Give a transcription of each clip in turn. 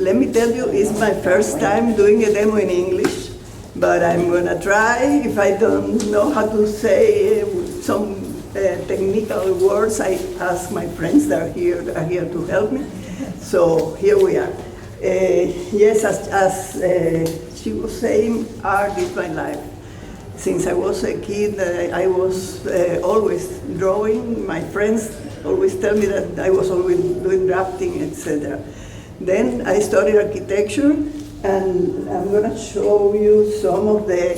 let me tell you, it's my first time doing a demo in English, but I'm gonna try. If I don't know how to say some technical words, I ask my friends that are here to help me. So here we are. Yes, as she was saying, art is my life. Since I was a kid, I was always drawing. My friends always tell me that I was always doing drafting, etc. Then I studied architecture, and I'm going to show you some of the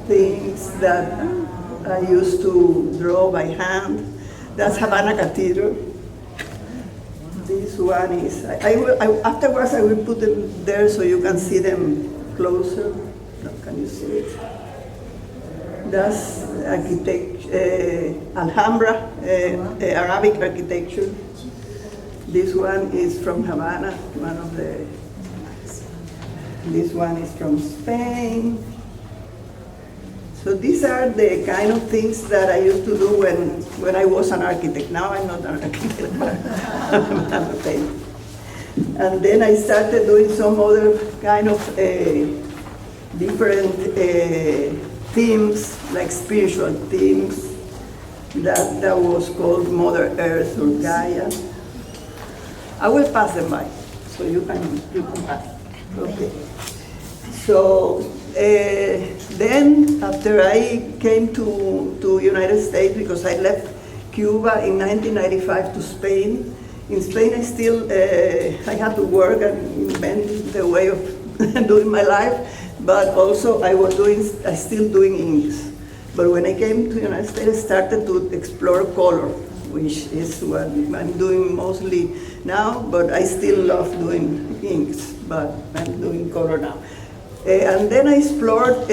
things that I used to draw by hand. That's Havana Cathedral. This one is, afterwards I will put them there so you can see them closer. Can you see it? That's Alhambra, Arabic architecture. This one is from Havana, this one is from Spain. So these are the kind of things that I used to do when I was an architect. Now I'm not an architect, but I'm a painter. And then I started doing some other kind of different themes, like spiritual themes. That was called Mother Earth or Gaia. I will pass them by, so you can pass. Okay. So then, after I came to United States, because I left Cuba in 1995 to Spain. In Spain, I had to work and invent the way of doing my life, but also I still doing inks. But when I came to the United States, I started to explore color, which is what I'm doing mostly now, but I still love doing inks, but I'm doing color now. And then I explored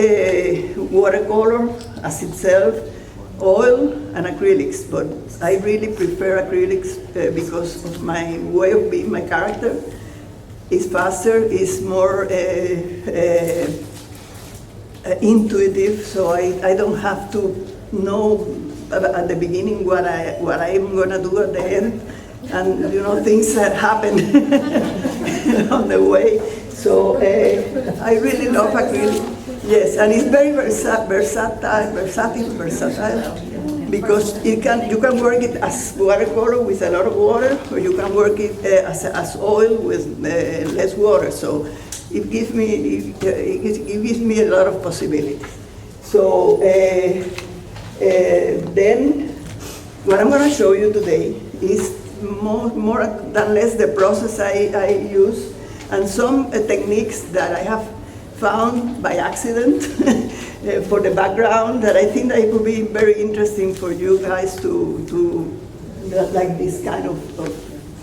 watercolor as itself, oil, and acrylics, but I really prefer acrylics because of my way of being, my character. It's faster, it's more intuitive, so I don't have to know at the beginning what I'm gonna do at the end, and things that happen on the way. So I really love acrylic. Yes, and it's very versatile, because you can work it as watercolor with a lot of water, or you can work it as oil with less water. So it gives me a lot of possibilities. So then what I'm going to show you today is more than less the process I use, and some techniques that I have found by accident for the background that I think that it would be very interesting for you guys to like this kind of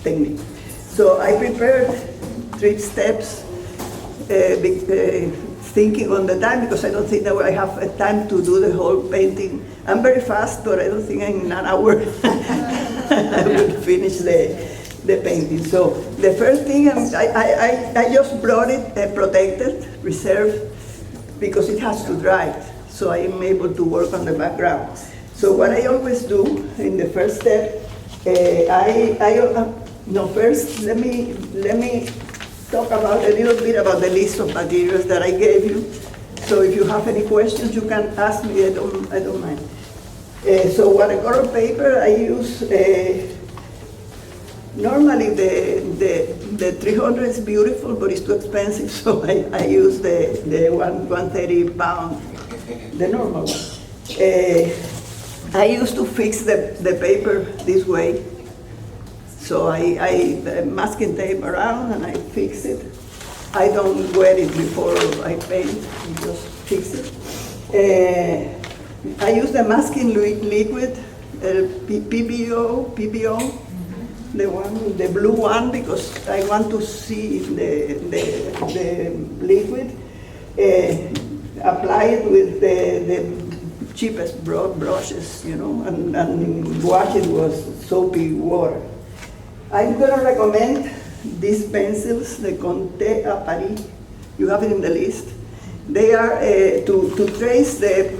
technique. So I prepared 3 steps, thinking on the time, because I don't think that I have time to do the whole painting. I'm very fast, but I don't think in an hour I will finish the painting. So the first thing, I just brought it protected, reserved, because it has to dry, so I am able to work on the background. So what I always do in the first step, first let me talk about a little bit about the list of materials that I gave you. So if you have any questions, you can ask me. I don't mind. So watercolor paper, I use. Normally the 300 is beautiful, but it's too expensive, so I use the 130 pound, the normal one. I used to fix the paper this way. So I masking tape around and I fix it. I don't wet it before I paint, I just fix it. I use the masking liquid, PBO, the blue one, because I want to see the liquid. Apply it with the cheapest brushes, and wash it with soapy water. I'm going to recommend these pencils, the Conte à Paris. You have it in the list. They are to trace the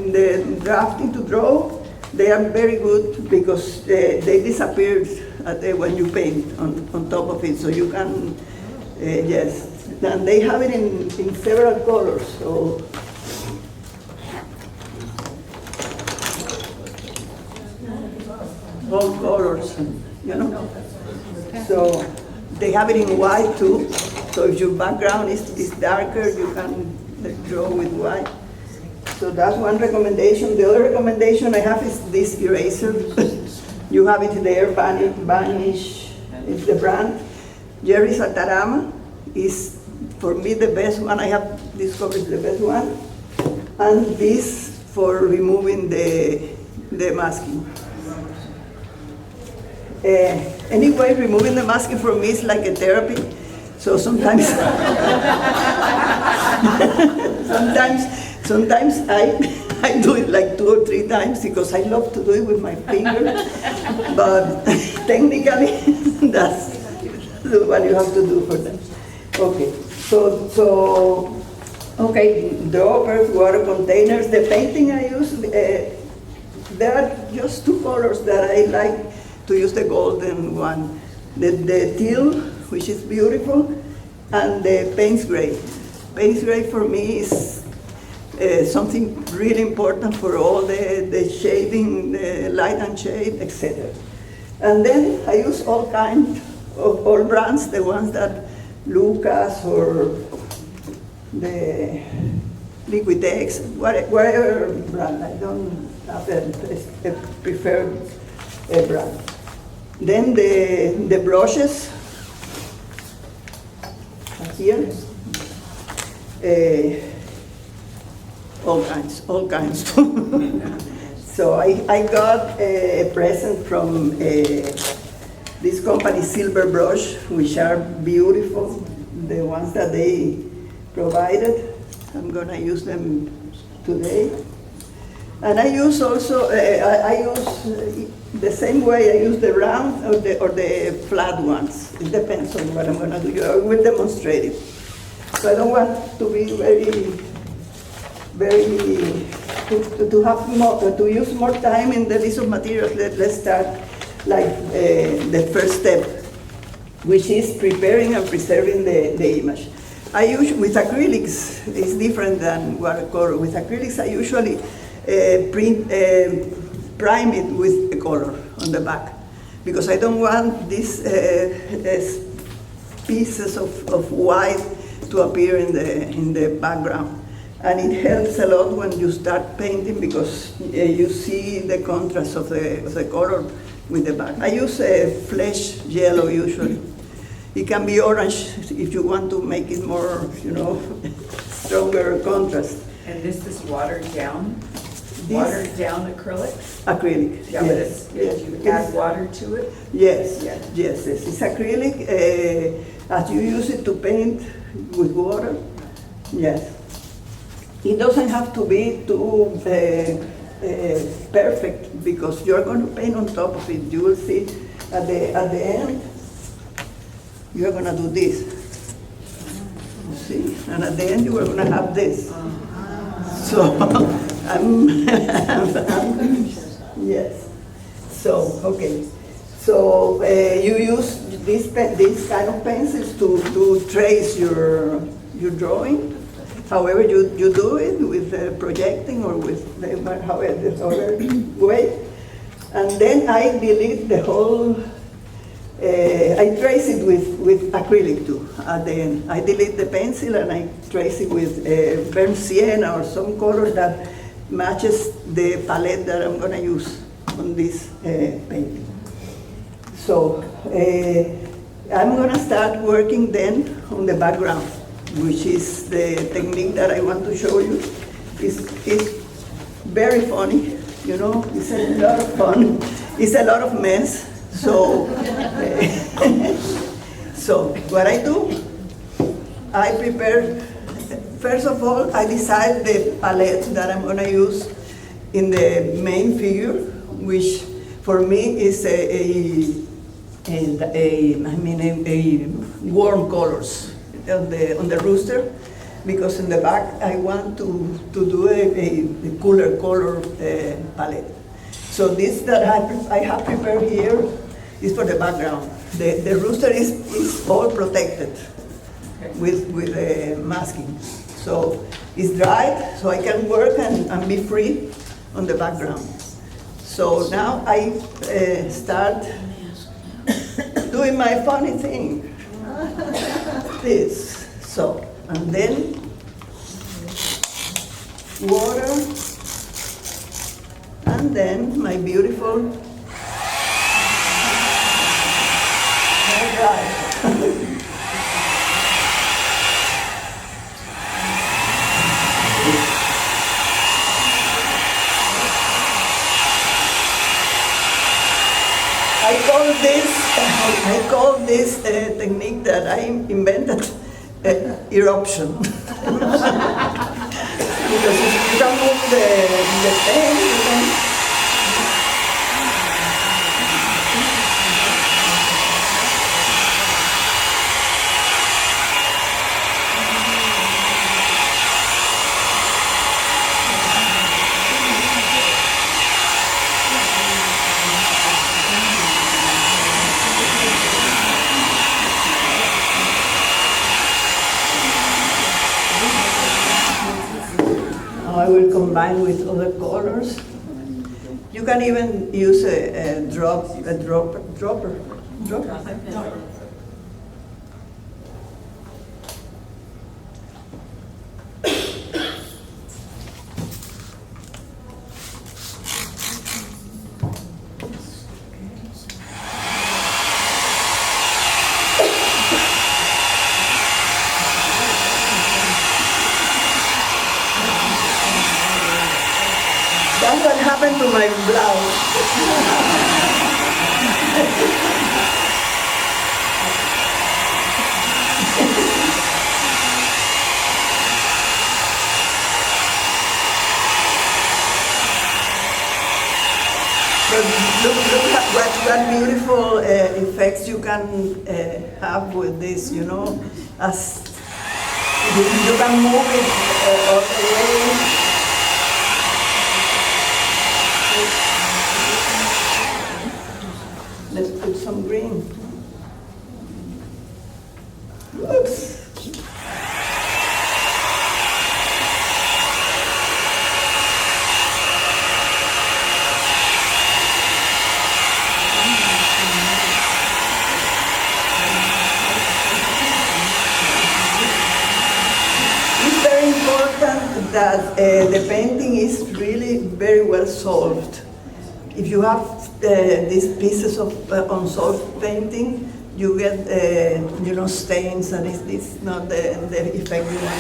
drafting, to draw. They are very good because they disappear when you paint on top of it, so you can Yes, and they have it in several colors. So all colors, you know. So they have it in white too. So if your background is darker, you can draw with white. So that's one recommendation. The other recommendation I have is this eraser. You have it there, Vanish is the brand. Jerry Saltarama is, for me, the best one. I have discovered the best one. And this for removing the masking. Anyway, removing the masking for me is like a therapy. So sometimes, sometimes I do it like 2 or 3 times because I love to do it with my fingers. But technically, that's what you have to do for them. Okay, so okay, drawers, water containers. The painting I use, there are just 2 colors that I like to use, the golden one. The teal, which is beautiful, and the Payne's gray. Payne's gray for me is something really important for all the shading, the light and shade, etc. And then I use all kinds of all brands, the ones that Lucas or the Liquitex, whatever brand. I don't have a preferred brand. Then the brushes, here, all kinds. So I got a present from this company, Silver Brush, which are beautiful, the ones that they provided. I'm gonna use them today. And I use also, I use the same way I use the round or the flat ones. It depends on what I'm gonna do. I will demonstrate it. So I don't want to be to have more, to use more time in the list of materials. Let's start like the first step, which is preparing and preserving the image. I usually, with acrylics, it's different than watercolor. With acrylics, I usually prime it with a color on the back, because I don't want these pieces of white to appear in the background. And it helps a lot when you start painting, because you see the contrast of the color with the back. I use a flesh yellow usually. It can be orange if you want to make it more, stronger contrast. And this is watered down? Watered down acrylics? Acrylic, Yeah, yes. Did you add water to it? Yes, Yeah. yes. It's acrylic. As you use it to paint with water, yes. It doesn't have to be too perfect, because you're going to paint on top of it. You will see at the end, you're going to do this. You see? And at the end, you are going to have this. So, yes. So, okay. So, you use this kind of pencils to trace your drawing. However you do it, with projecting or with however way. And then I delete the whole, I trace it with acrylic too at the end. I delete the pencil and I trace it with burnt sienna or some color that matches the palette that I'm gonna use on this painting. So I'm gonna start working then on the background, which is the technique that I want to show you. It's very funny, it's a lot of fun. It's a lot of mess. So, so what I do, I prepare, first of all, I decide the palette that I'm gonna use in the main figure, which for me is a warm colors on the rooster, because in the back I want to do a cooler color palette. So this that I have prepared here is for the background. The rooster is all protected. with masking. So it's dried, so I can work and be free on the background. So now I start doing my funny thing. This, so, and then water, and then my beautiful hair dryer. I call this technique that I invented eruption. Because you can move the pen, you can. I will combine with other colors. You can even use a dropper. That's what happened to my blouse. But look at what beautiful effects you can have with this, you know, as you can move it all the way. Let's put some green. Oops. It's very important that the painting is really very well solved. If you have these pieces of unsolved painting, you get stains, and it's not the effect you want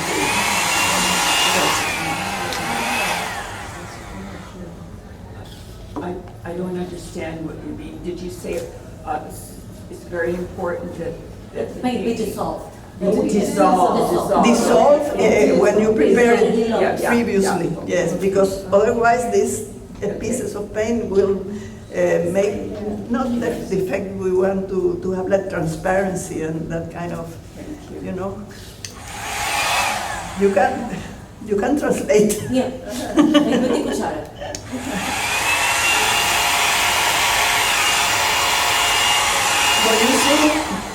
to. I don't understand what you mean. Did you say it's very important that the Maybe dissolve. Dissolve when you prepare it previously, yes, because otherwise these pieces of paint will make not the effect we want to have, that transparency and that kind of, you know. You can translate. Yeah. Maybe cuchara. But you see,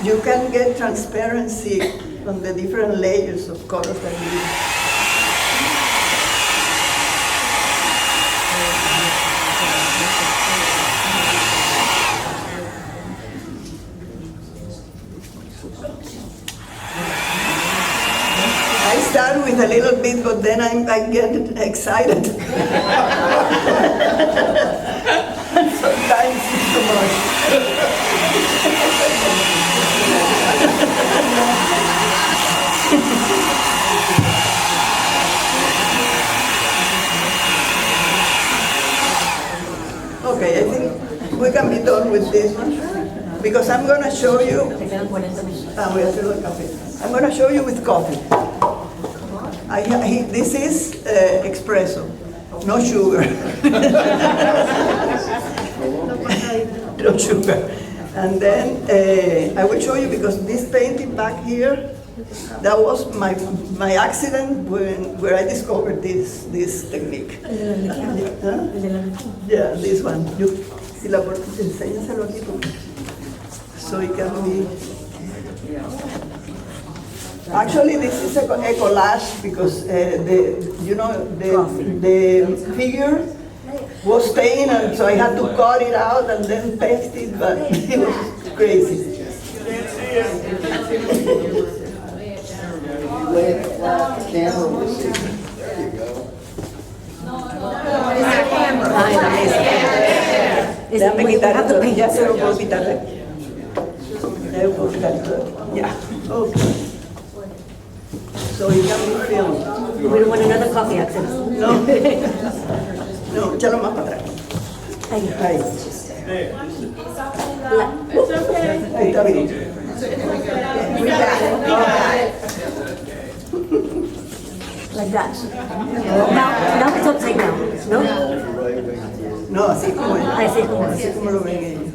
you can get transparency on the different layers of colors that you use. I start with a little bit, but then I get excited. Sometimes it's too much. Okay, I think we can be done with this one, because I'm going to show you. I'm going to show you with coffee. This is espresso, no sugar. No sugar. And then I will show you, because this painting back here, that was my accident where I discovered this technique. Huh? Yeah, this one. Enséñaselo aquí, so it can be. Actually, this is a collage because the figure was staying, and so I had to cut it out and then paste it, but it was crazy. Camera will see. There you go. Déjame quitar esto. Ya se lo puedo quitar. Ya lo puedo quitar esto. Yeah. Okay. So it can be filmed. We don't want another coffee accident. No. No, échalo más para atrás. Ahí. Ahí. Ahí está bien. We got it. We got it. Like that. Now it's upside down. No? No, así como es. Así Como lo ven ellos.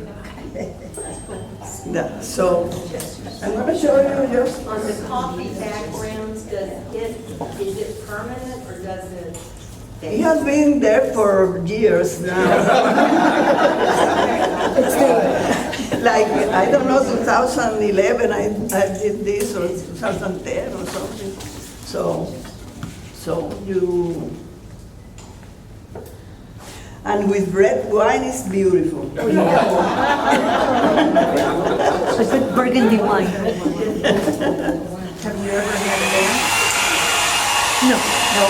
Yeah, so, I'm going to show you just. On the coffee backgrounds, is it permanent or does it? It has been there for years now. Like, I don't know, 2011, I did this, or 2010 or something. So you, and with red wine is beautiful. A good burgundy wine. Have you ever had a dance? No. No,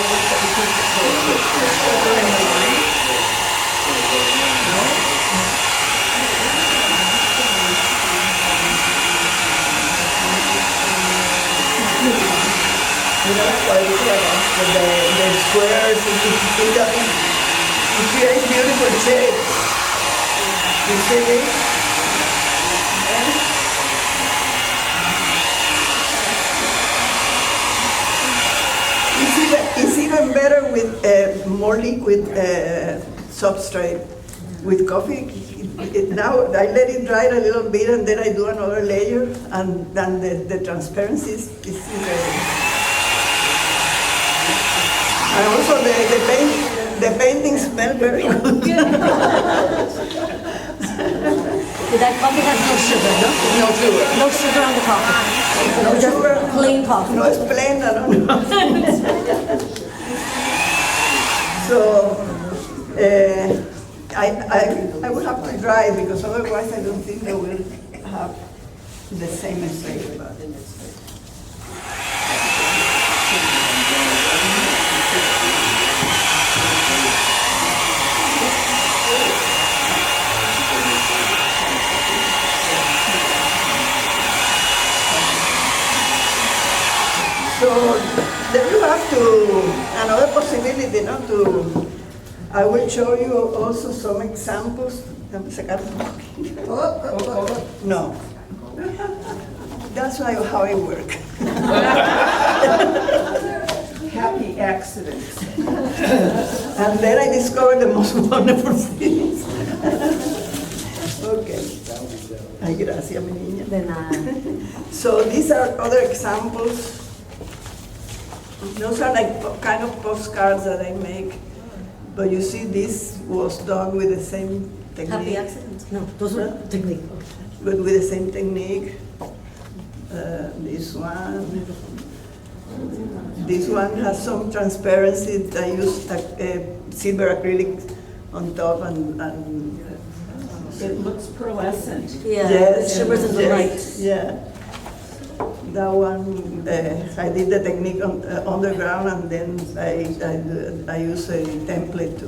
You know, the squares, it creates beautiful shapes. You see this? It's even better with more liquid substrate. With coffee, now I let it dry a little bit and then I do another layer, and then the transparency is incredible. And also the painting smell very good. That coffee has no sugar, no? No sugar. No sugar on the coffee. No Just sugar. plain coffee. No, it's plain, I don't know. So, I will have to dry because otherwise I don't think they will have the same effect. So then you have another possibility, no? I will show you also some examples. Déjame sacar un poquito. No. That's not how I work. happy accidents. And then I discovered the most wonderful things. Okay. Ay, gracias, mi niña. De nada. So these are other examples. Those are like kind of postcards that I make. But you see, this was done with the same technique. Happy accidents? No, those were technique. But with the same technique. This one has some transparency. I used silver acrylic on top and It looks pearlescent. Yeah, yes, it shimmers in the light. Yeah. That one, I did the technique on underground, and then I use a template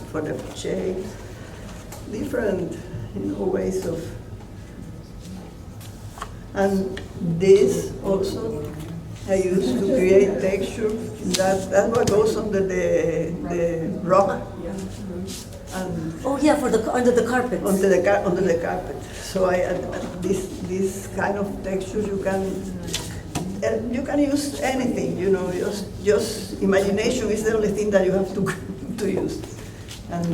for the shape. Different, ways of. And this also I use to create texture. That's what goes under the rock. And Oh yeah, for under the carpet. under the carpet. So I add this kind of texture. You can use anything. Just imagination is the only thing that you have to use. And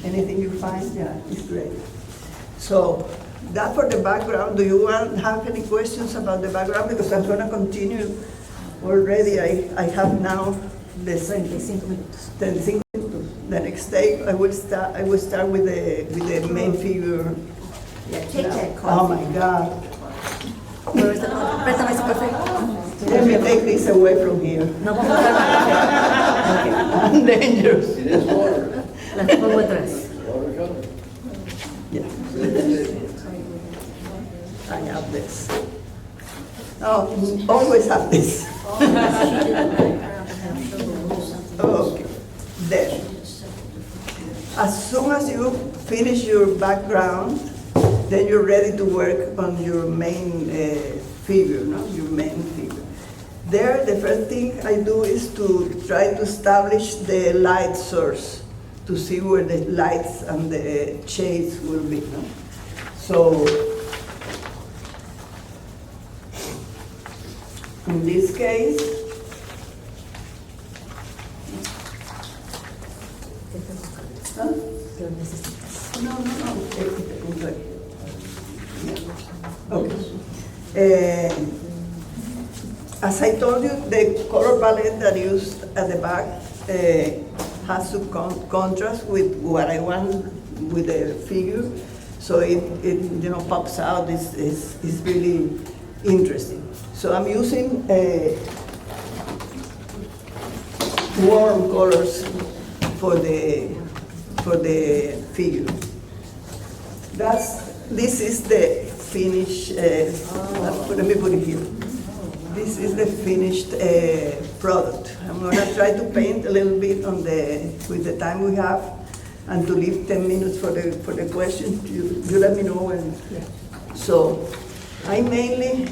anything you find, yeah, is great. So that for the background. Do you have any questions about the background? Because I'm going to continue. Already, I have now the 35 minutes. 35 minutos. The next day, I will start with the main figure. Yeah, take that Oh coffee. my God. Préstame ese café. Let me take this away from here. No pongo atrás. I'm dangerous. It is water. Las pongo atrás. Watercolor. Yeah. I have this. Oh, always have this. Okay, there. As soon as you finish your background, then you're ready to work on your main figure, no? Your main figure. There, the first thing I do is to try to establish the light source, to see where the lights and the shades will be. No? So, in this case, huh? Lo necesitas. No. Okay. As I told you, the color palette that I used at the back has to contrast with what I want with the figure, so it pops out. It's really interesting. So I'm using warm colors for the figure. This is the finished. Let me put it here. This is the finished product. I'm gonna try to paint a little bit with the time we have, and to leave 10 minutes for the question. You let me know when. So I mainly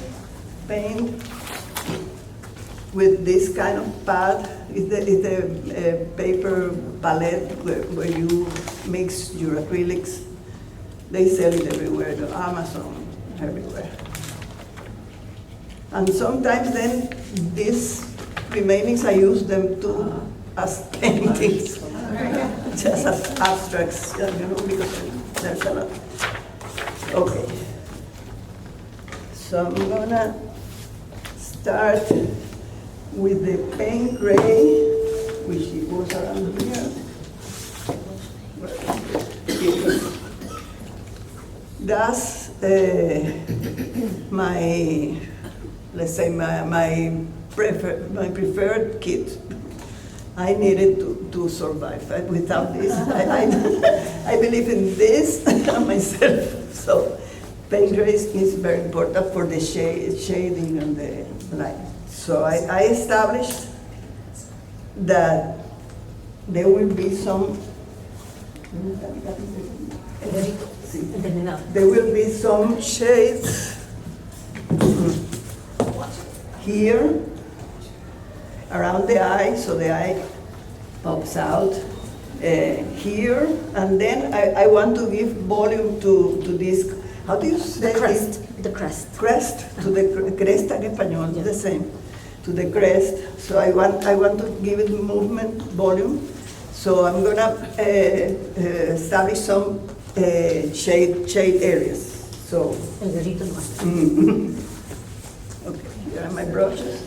paint with this kind of pad. It's the paper palette where you mix your acrylics. They sell it everywhere, the Amazon, everywhere. And sometimes then these remainings, I use them too as paintings, just as abstracts, because there's a lot. Okay. So I'm gonna start with the paint gray, which it goes around here. That's my, let's say, my preferred kit. I needed to survive. Without this, I believe in this myself. So paint gray is very important for the shading and the light. So I established that there will be some. There will be some shades here around the eye, so the eye pops out here, and then I want to give volume to this. How do you say The crest. it? The crest. Crest, to the cresta en español, Yeah. the same, to the crest. So I want to give it movement, volume. So I'm gonna establish some shade areas. So, El dedito no hace. okay, here are my brushes.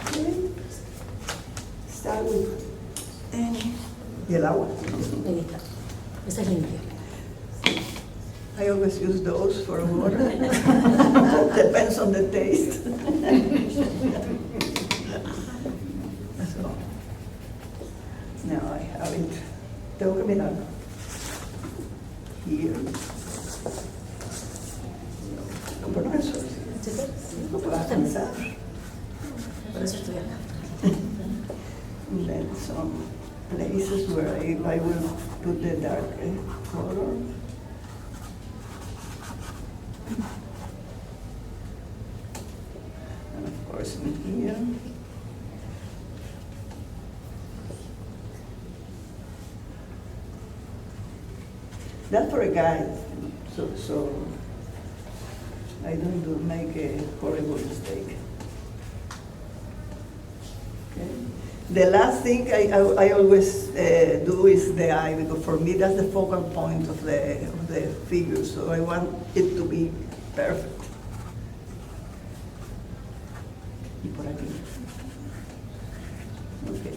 Okay. Start with y el agua. Ahí está. Esa es limpia. I always use those for water. Depends on the taste. So, now I have it. Tengo que mirar. Here. No puedo pensar. No puedo pensar. Por eso estoy acá. And then some places where I will put the dark color. And of course in here. That's for a guide, so I don't make a horrible mistake. Okay. The last thing I always do is the eye, because for me that's the focal point of the figure, so I want it to be perfect. Y por aquí. Okay.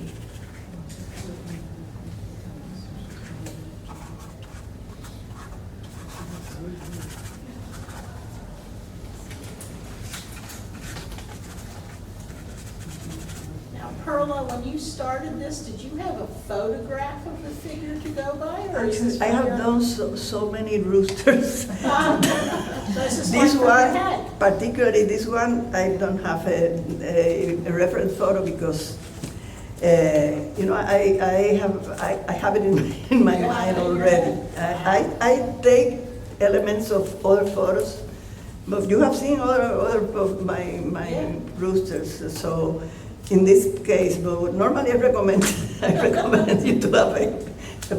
Perla, when you started this, did you have a photograph of the figure to go by? Or is this I have from your- done so many roosters. This is This like from your one, head. particularly this one, I don't have a reference photo because, I have it in my mind already. I take elements of other photos, but you have seen other of my roosters, so in this case, but normally I recommend you to have a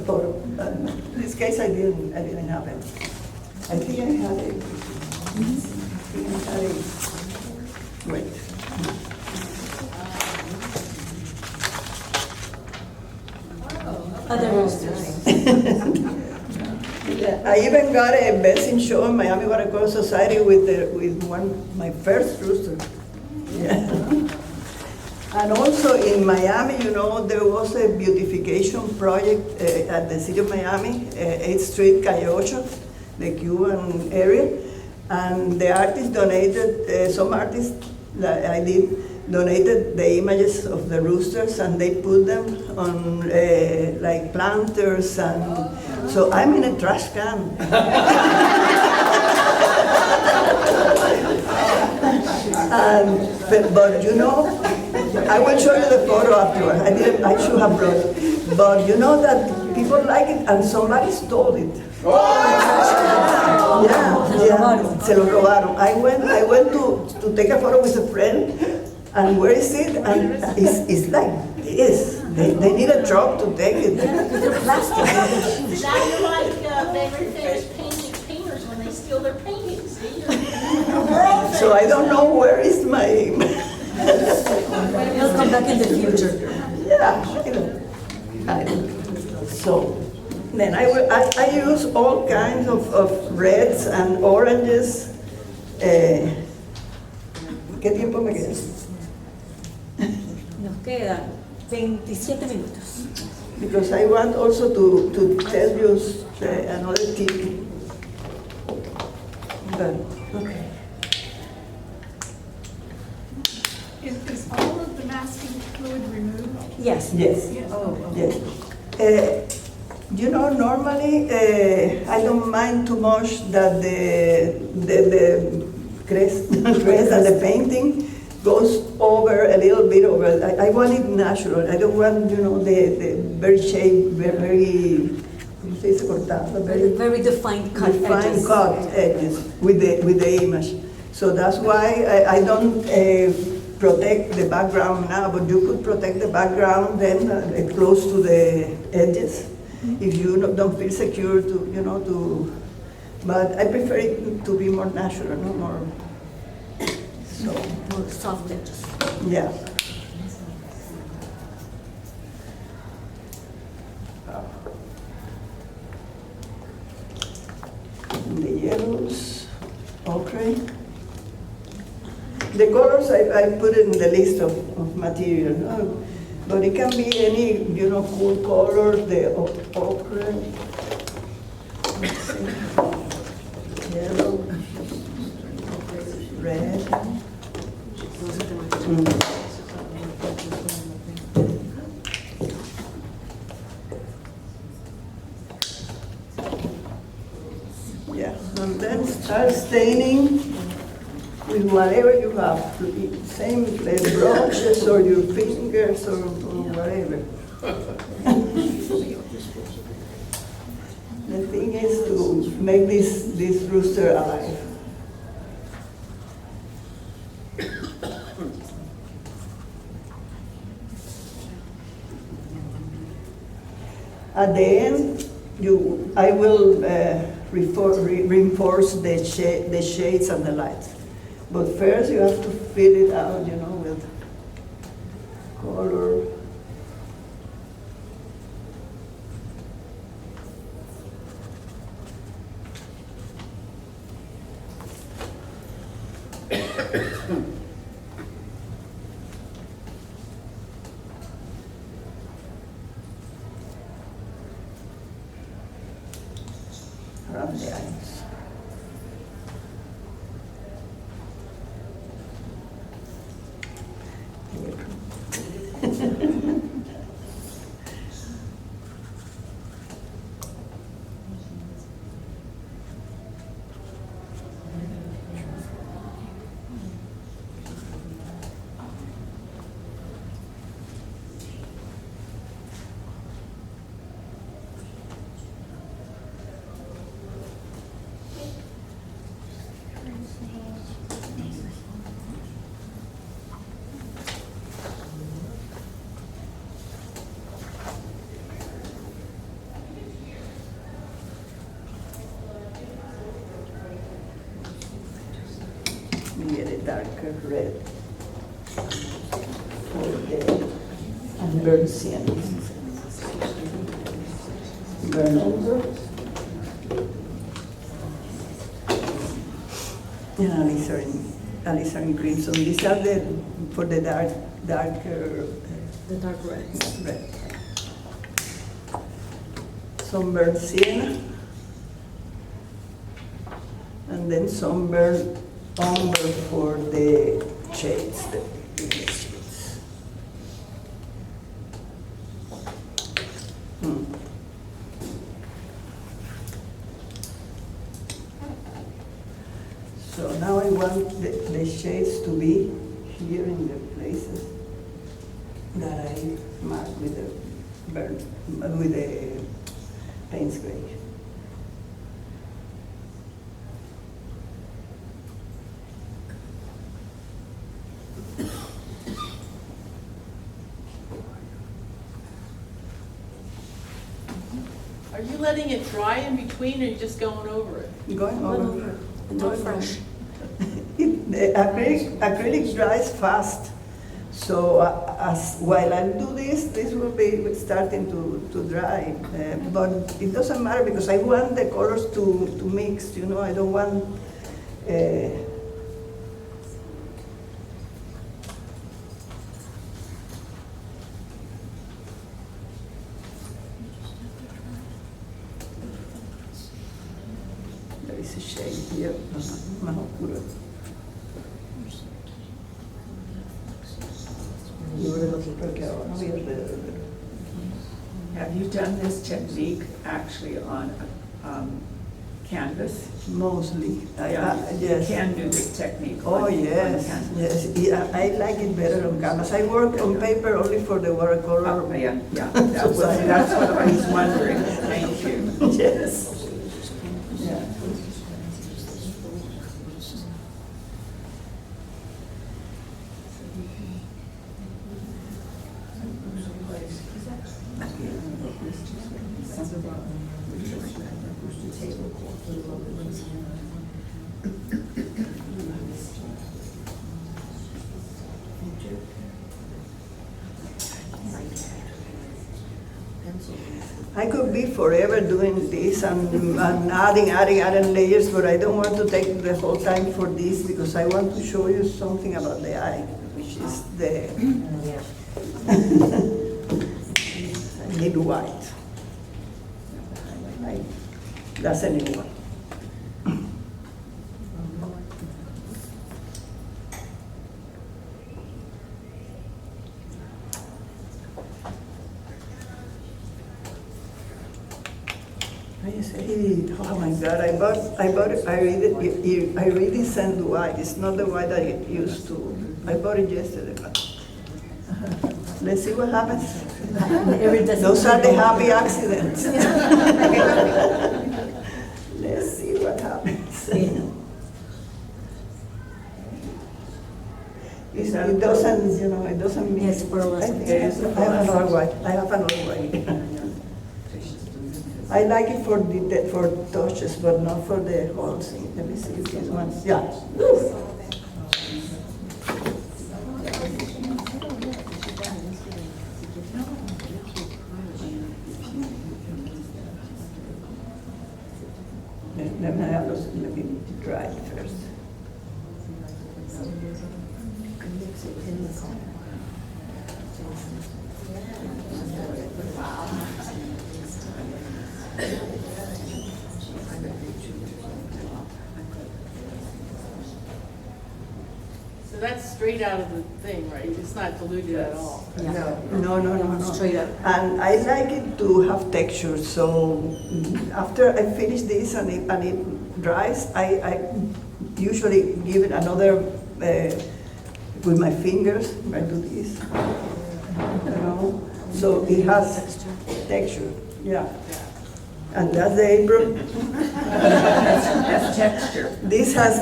photo. In this case, I didn't have it. I think I had it. Wait. Other roosters. Yeah, I even got a best in show in Miami Watercolor Society with my first rooster. Yeah. And also in Miami, there was a beautification project at the city of Miami, 8th Street, Calle Ocho, the Cuban area. And the artists donated, some artists that I did, donated the images of the roosters and they put them on like planters, and so I'm in a trash can. But I will show you the photo afterwards. I should have brought it. But you know that people like it and somebody stole it. Yeah, se lo robaron. I went to take a photo with a friend, and where is it? And it's like this. They need a truck to take it. Now you're like very famous painters when they steal their paintings. See? You're So I don't know where is my. He'll come back in the future. Yeah, so then I use all kinds of reds and oranges. ¿Qué tiempo me queda? Nos quedan 27 minutos. Because I want also to tell you another tip. Okay. Is all of the masking fluid removed? Yes. Yes. Oh, Yes. Normally I don't mind too much that the crest and the painting goes over a little bit over. I want it natural. I don't want the very shaped, very ¿cómo se dice cortado? Very defined cut edges. Cut edges with the image. So that's why I don't protect the background now, but you could protect the background then close to the edges if you don't feel secure to. But I prefer it to be more natural, no more. So More soft edges. yeah. The yellows, ochre. The colors I put in the list of material, but it can be any cool color. The ochre, let's see, yellow, red. Yeah, and then start staining with whatever you have. Same brushes or your fingers or whatever. The thing is to make this rooster alive. At the end, I will reinforce the shades and the lights. But first you have to fill it out, with color. Around the eyes. darker red for the burnt sienna. Burn over. And alizarin crimson. These are for the darker The dark red. red. Some burnt sienna. And then some burnt umber for the shades. The shades. So now I want the shades to be here in the places that I marked with the Payne's gray. Are you letting it dry in between, or are you just going over it? Going over. Until fresh. The acrylic dries fast. So while I do this will be starting to dry. But it doesn't matter because I want the colors to mix, you know, I don't want there is a shade here, más oscuro. Porque ahora voy alrededor. Have you done this technique actually on canvas? Mostly, You yes. can do this technique Oh, on yes, canvas. yes. Yeah, I like it better on canvas. I work on paper only for the watercolor. Oh, yeah, that's what I was wondering. Thank you. Yes. Yeah. I could be forever doing this and adding layers, but I don't want to take the whole time for this because I want to show you something about the eye, which is the I need white. That's a new one. I say, oh my God, I bought it, I really sent the white. It's not the white I used to. I bought it yesterday. Let's see what happens. Those are the happy accidents. Let's see what happens. It doesn't, you know, it doesn't mean. Yes, Perla. I have another white. I have another white. I like it for touches, but not for the whole thing. Let me see if this one. Yeah. Let me try it first. So that's straight out of the thing, right? It's not diluted at all. No. Straight up. And I like it to have texture, so after I finish this and it dries, I usually give it another, with my fingers, I do this, you know, so it has texture, yeah. And that's the apron. That's texture. This has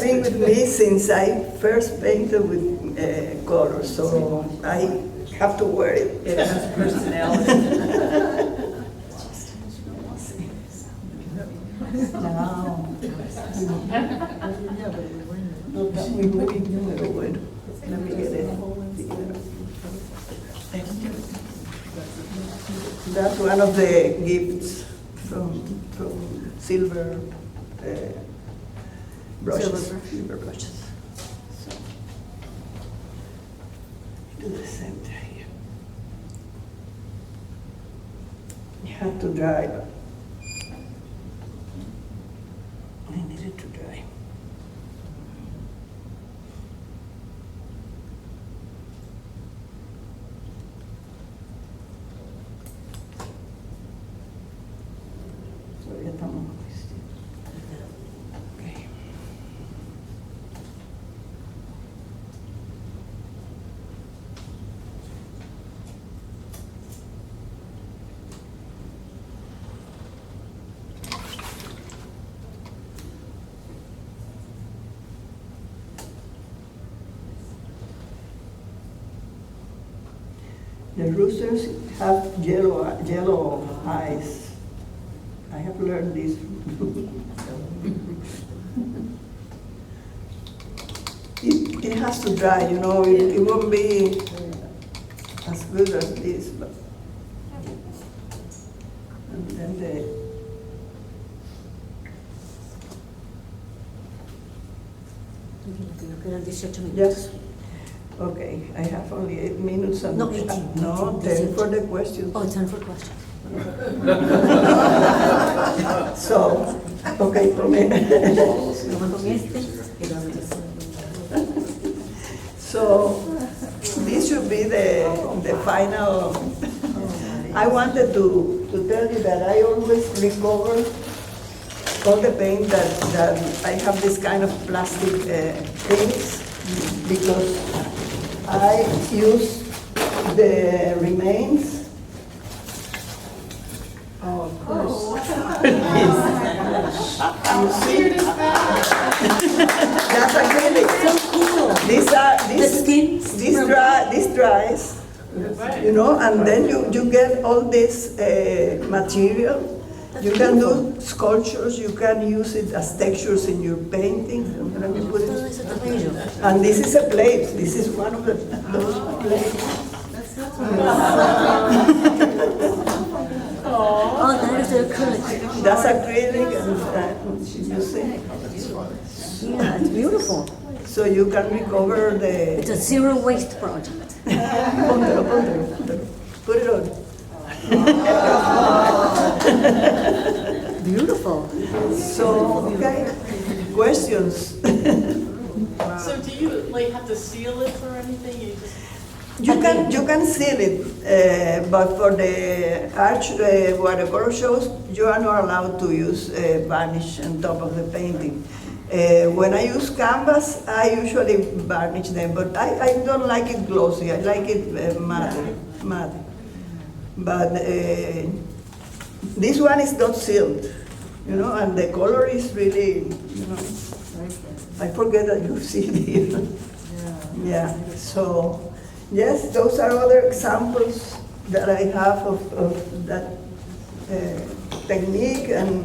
been with me since I first painted with colors, so I have to wear it. It has personality. Now. No está muy muy, pero bueno. Let me get it. That's one of the gifts from silver brushes. Silver brushes. So, do the center here. You have to dry, but I need it to dry. So ya estamos listos. Okay. The roosters have yellow eyes. I have learned this. It has to dry, you know, it won't be as good as this, but. And then Quedan 18 minutos. yes. Okay, I have only 8 minutes and. No, 18. No, 10 for the questions. Oh, time for questions. So, okay, for me. Vamos con este y luego este. So, this should be the final. I wanted to tell you that I always recover all the paint that I have this kind of plastic things because I use the remains. Oh, of course. You see? That's acrylic. So cool. These are The skin. this dries, you know, and then you get all this material. You can do sculptures. You can use it as textures in your paintings. Let me put Todo it. eso está bello. And this is a plate. This is one of those plates. Oh, that is acrylic. That's acrylic, and you see. Yeah, it's beautiful. So you can recover the. It's a zero waste project. Póntelo, póntelo. Put it on. Beautiful. So, okay, questions? So do you like have to seal it or anything? You can seal it, but for the arch watercolor shows, you are not allowed to use varnish on top of the painting. When I use canvas, I usually varnish them, but I don't like it glossy. I like it matte. But this one is not sealed, you know, and the color is really, you know, I forget that you see it here. Yeah, so, yes, those are other examples that I have of that technique, and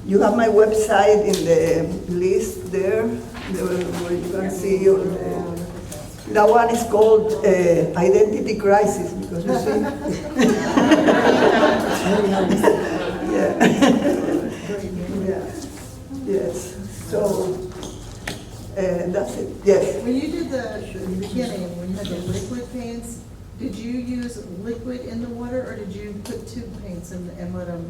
you have my website in the list there, where you can see all the. That one is called Identity Crisis, because you see. Yeah. Yeah. Yes. So that's it. Yes. When you did the beginning, when you had the liquid paints, did you use liquid in the water, or did you put tube paints and let them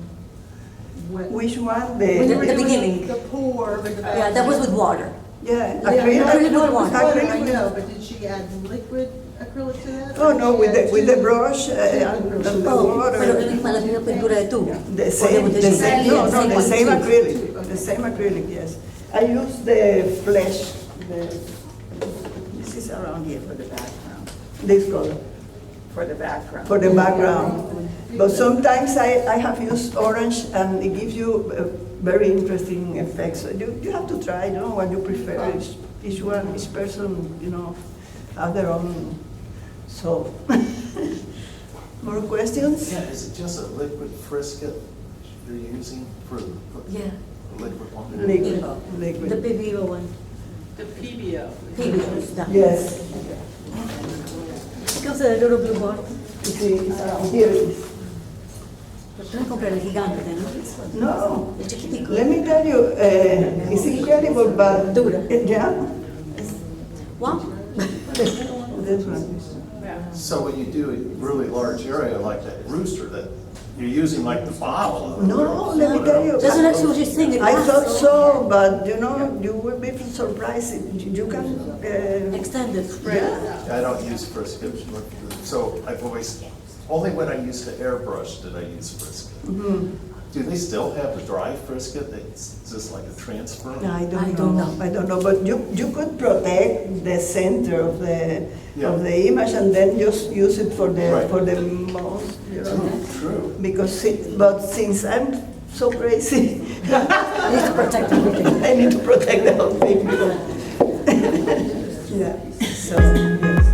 wet? Which one? With the beginning. The pour, but the back. Yeah, that was with water. Yeah. acrylic with water. I know, but did she add liquid acrylic to that? Oh or no, did she with add the brush and the Oh, water. pero la misma pintura de tubo. The same, Or the same, no, no, the one same too. acrylic, the same acrylic, yes. I use the flesh, this is around here for the background, this color, For the background. for the background. But sometimes I have used orange and it gives you very interesting effects. So you have to try, you know, what you prefer. Each one, each person, you know, have their own, so. More questions? Yeah, is it just a liquid frisket you're using for the Yeah. liquid one? Liquid, The liquid. big one. The PBO. PBS, that. Yes. ¿Qué hace el little blue bottle? You see, it's around here. It is. Pero tú no compras el gigante, ¿no? No. El chiquitico. Let me tell you, it's incredible, but Dura. yeah, Wow. this one. So when you do a really large area like that rooster, that you're using like the bottle of it. No, let me tell you. Doesn't actually what you're saying. I thought so, but you know, you will be surprised. You can. Extended. Yeah. I don't use frisket, so I've always, only when I used to airbrush did I use frisket. Do they still have a dry frisket that's just like a transfer? I don't know. But you could protect the center of the image and then just use it for the Right. for the most. You know. True. Because but since I'm so crazy, I need to protect everything. I need to protect the whole thing. Yeah. So yes.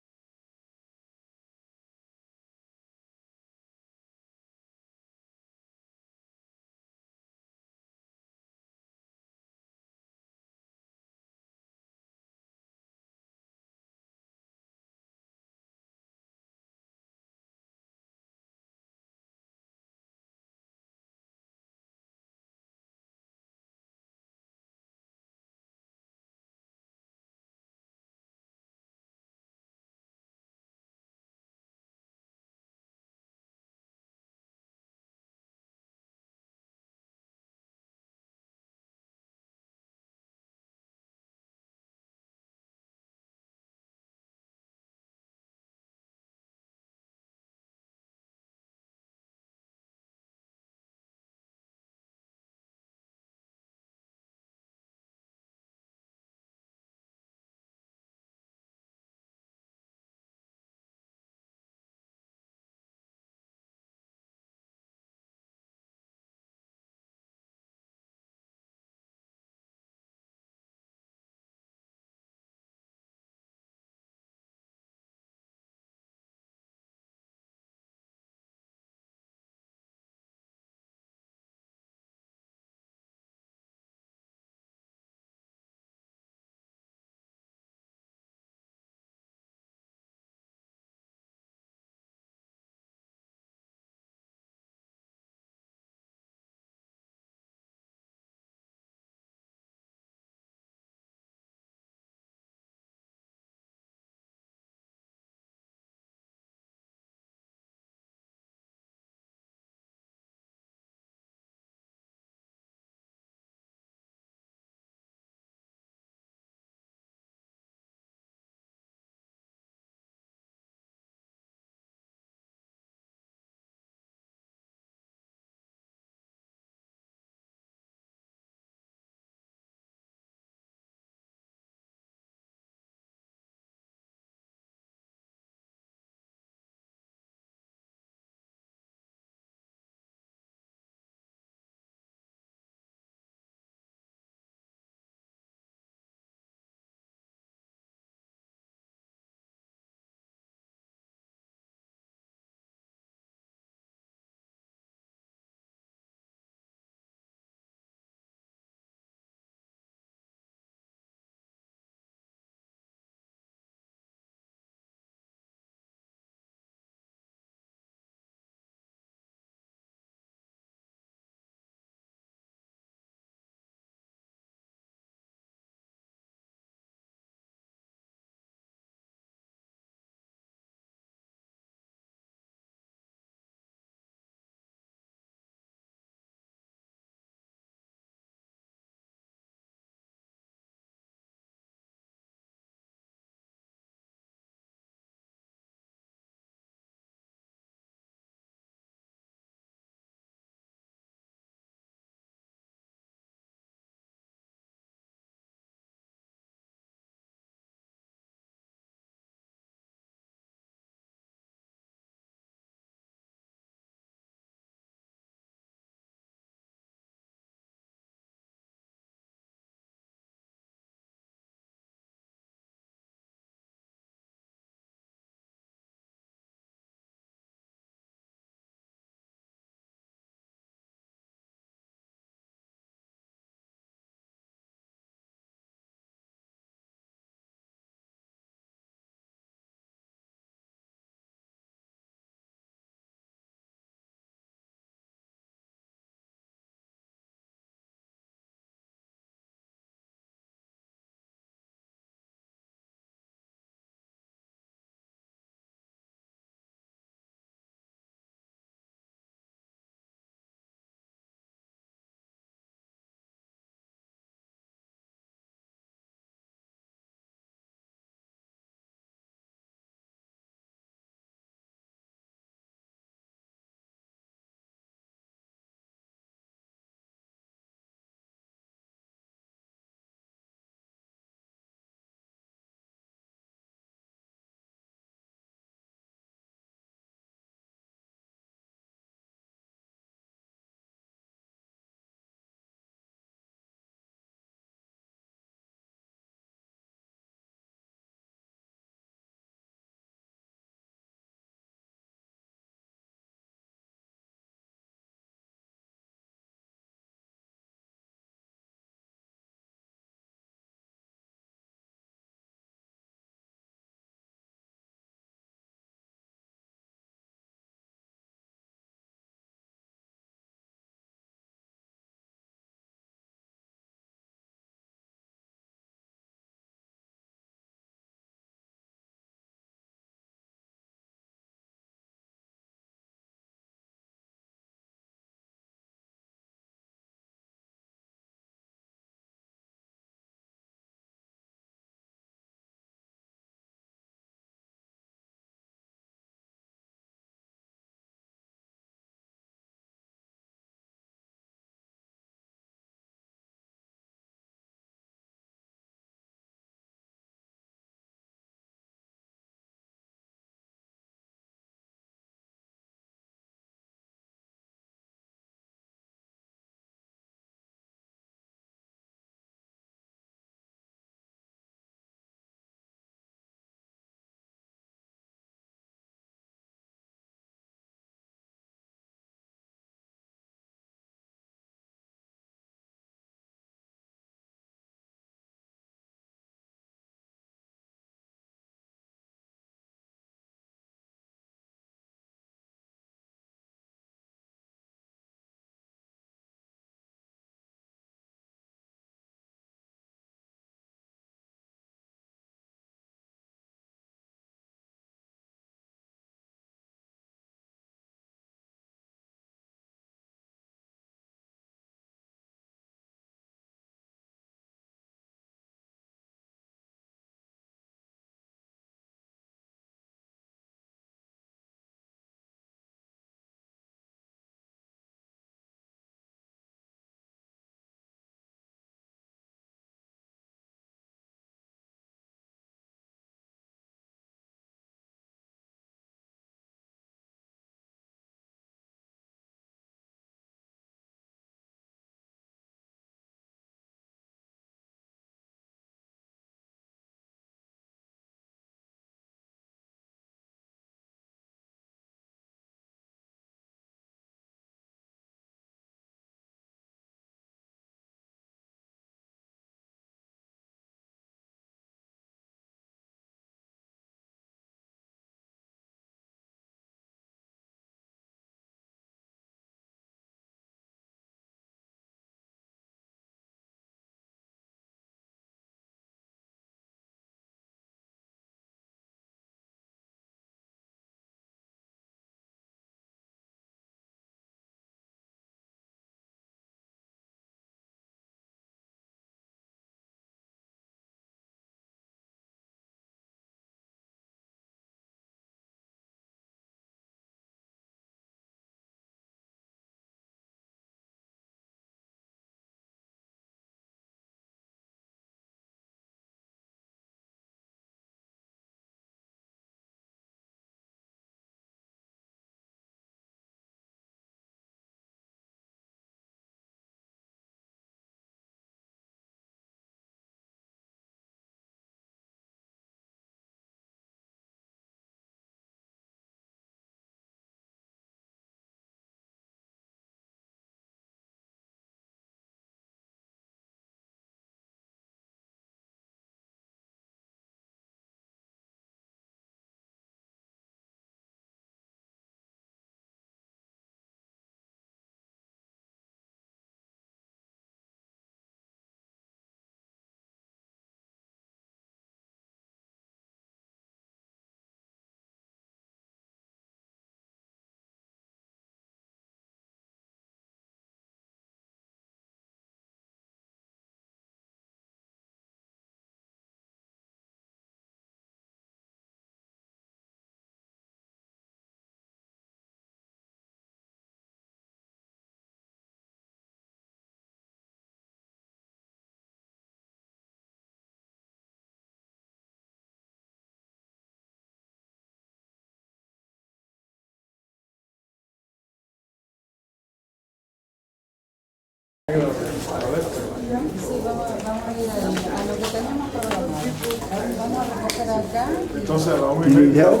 Entonces, vamos a Need help?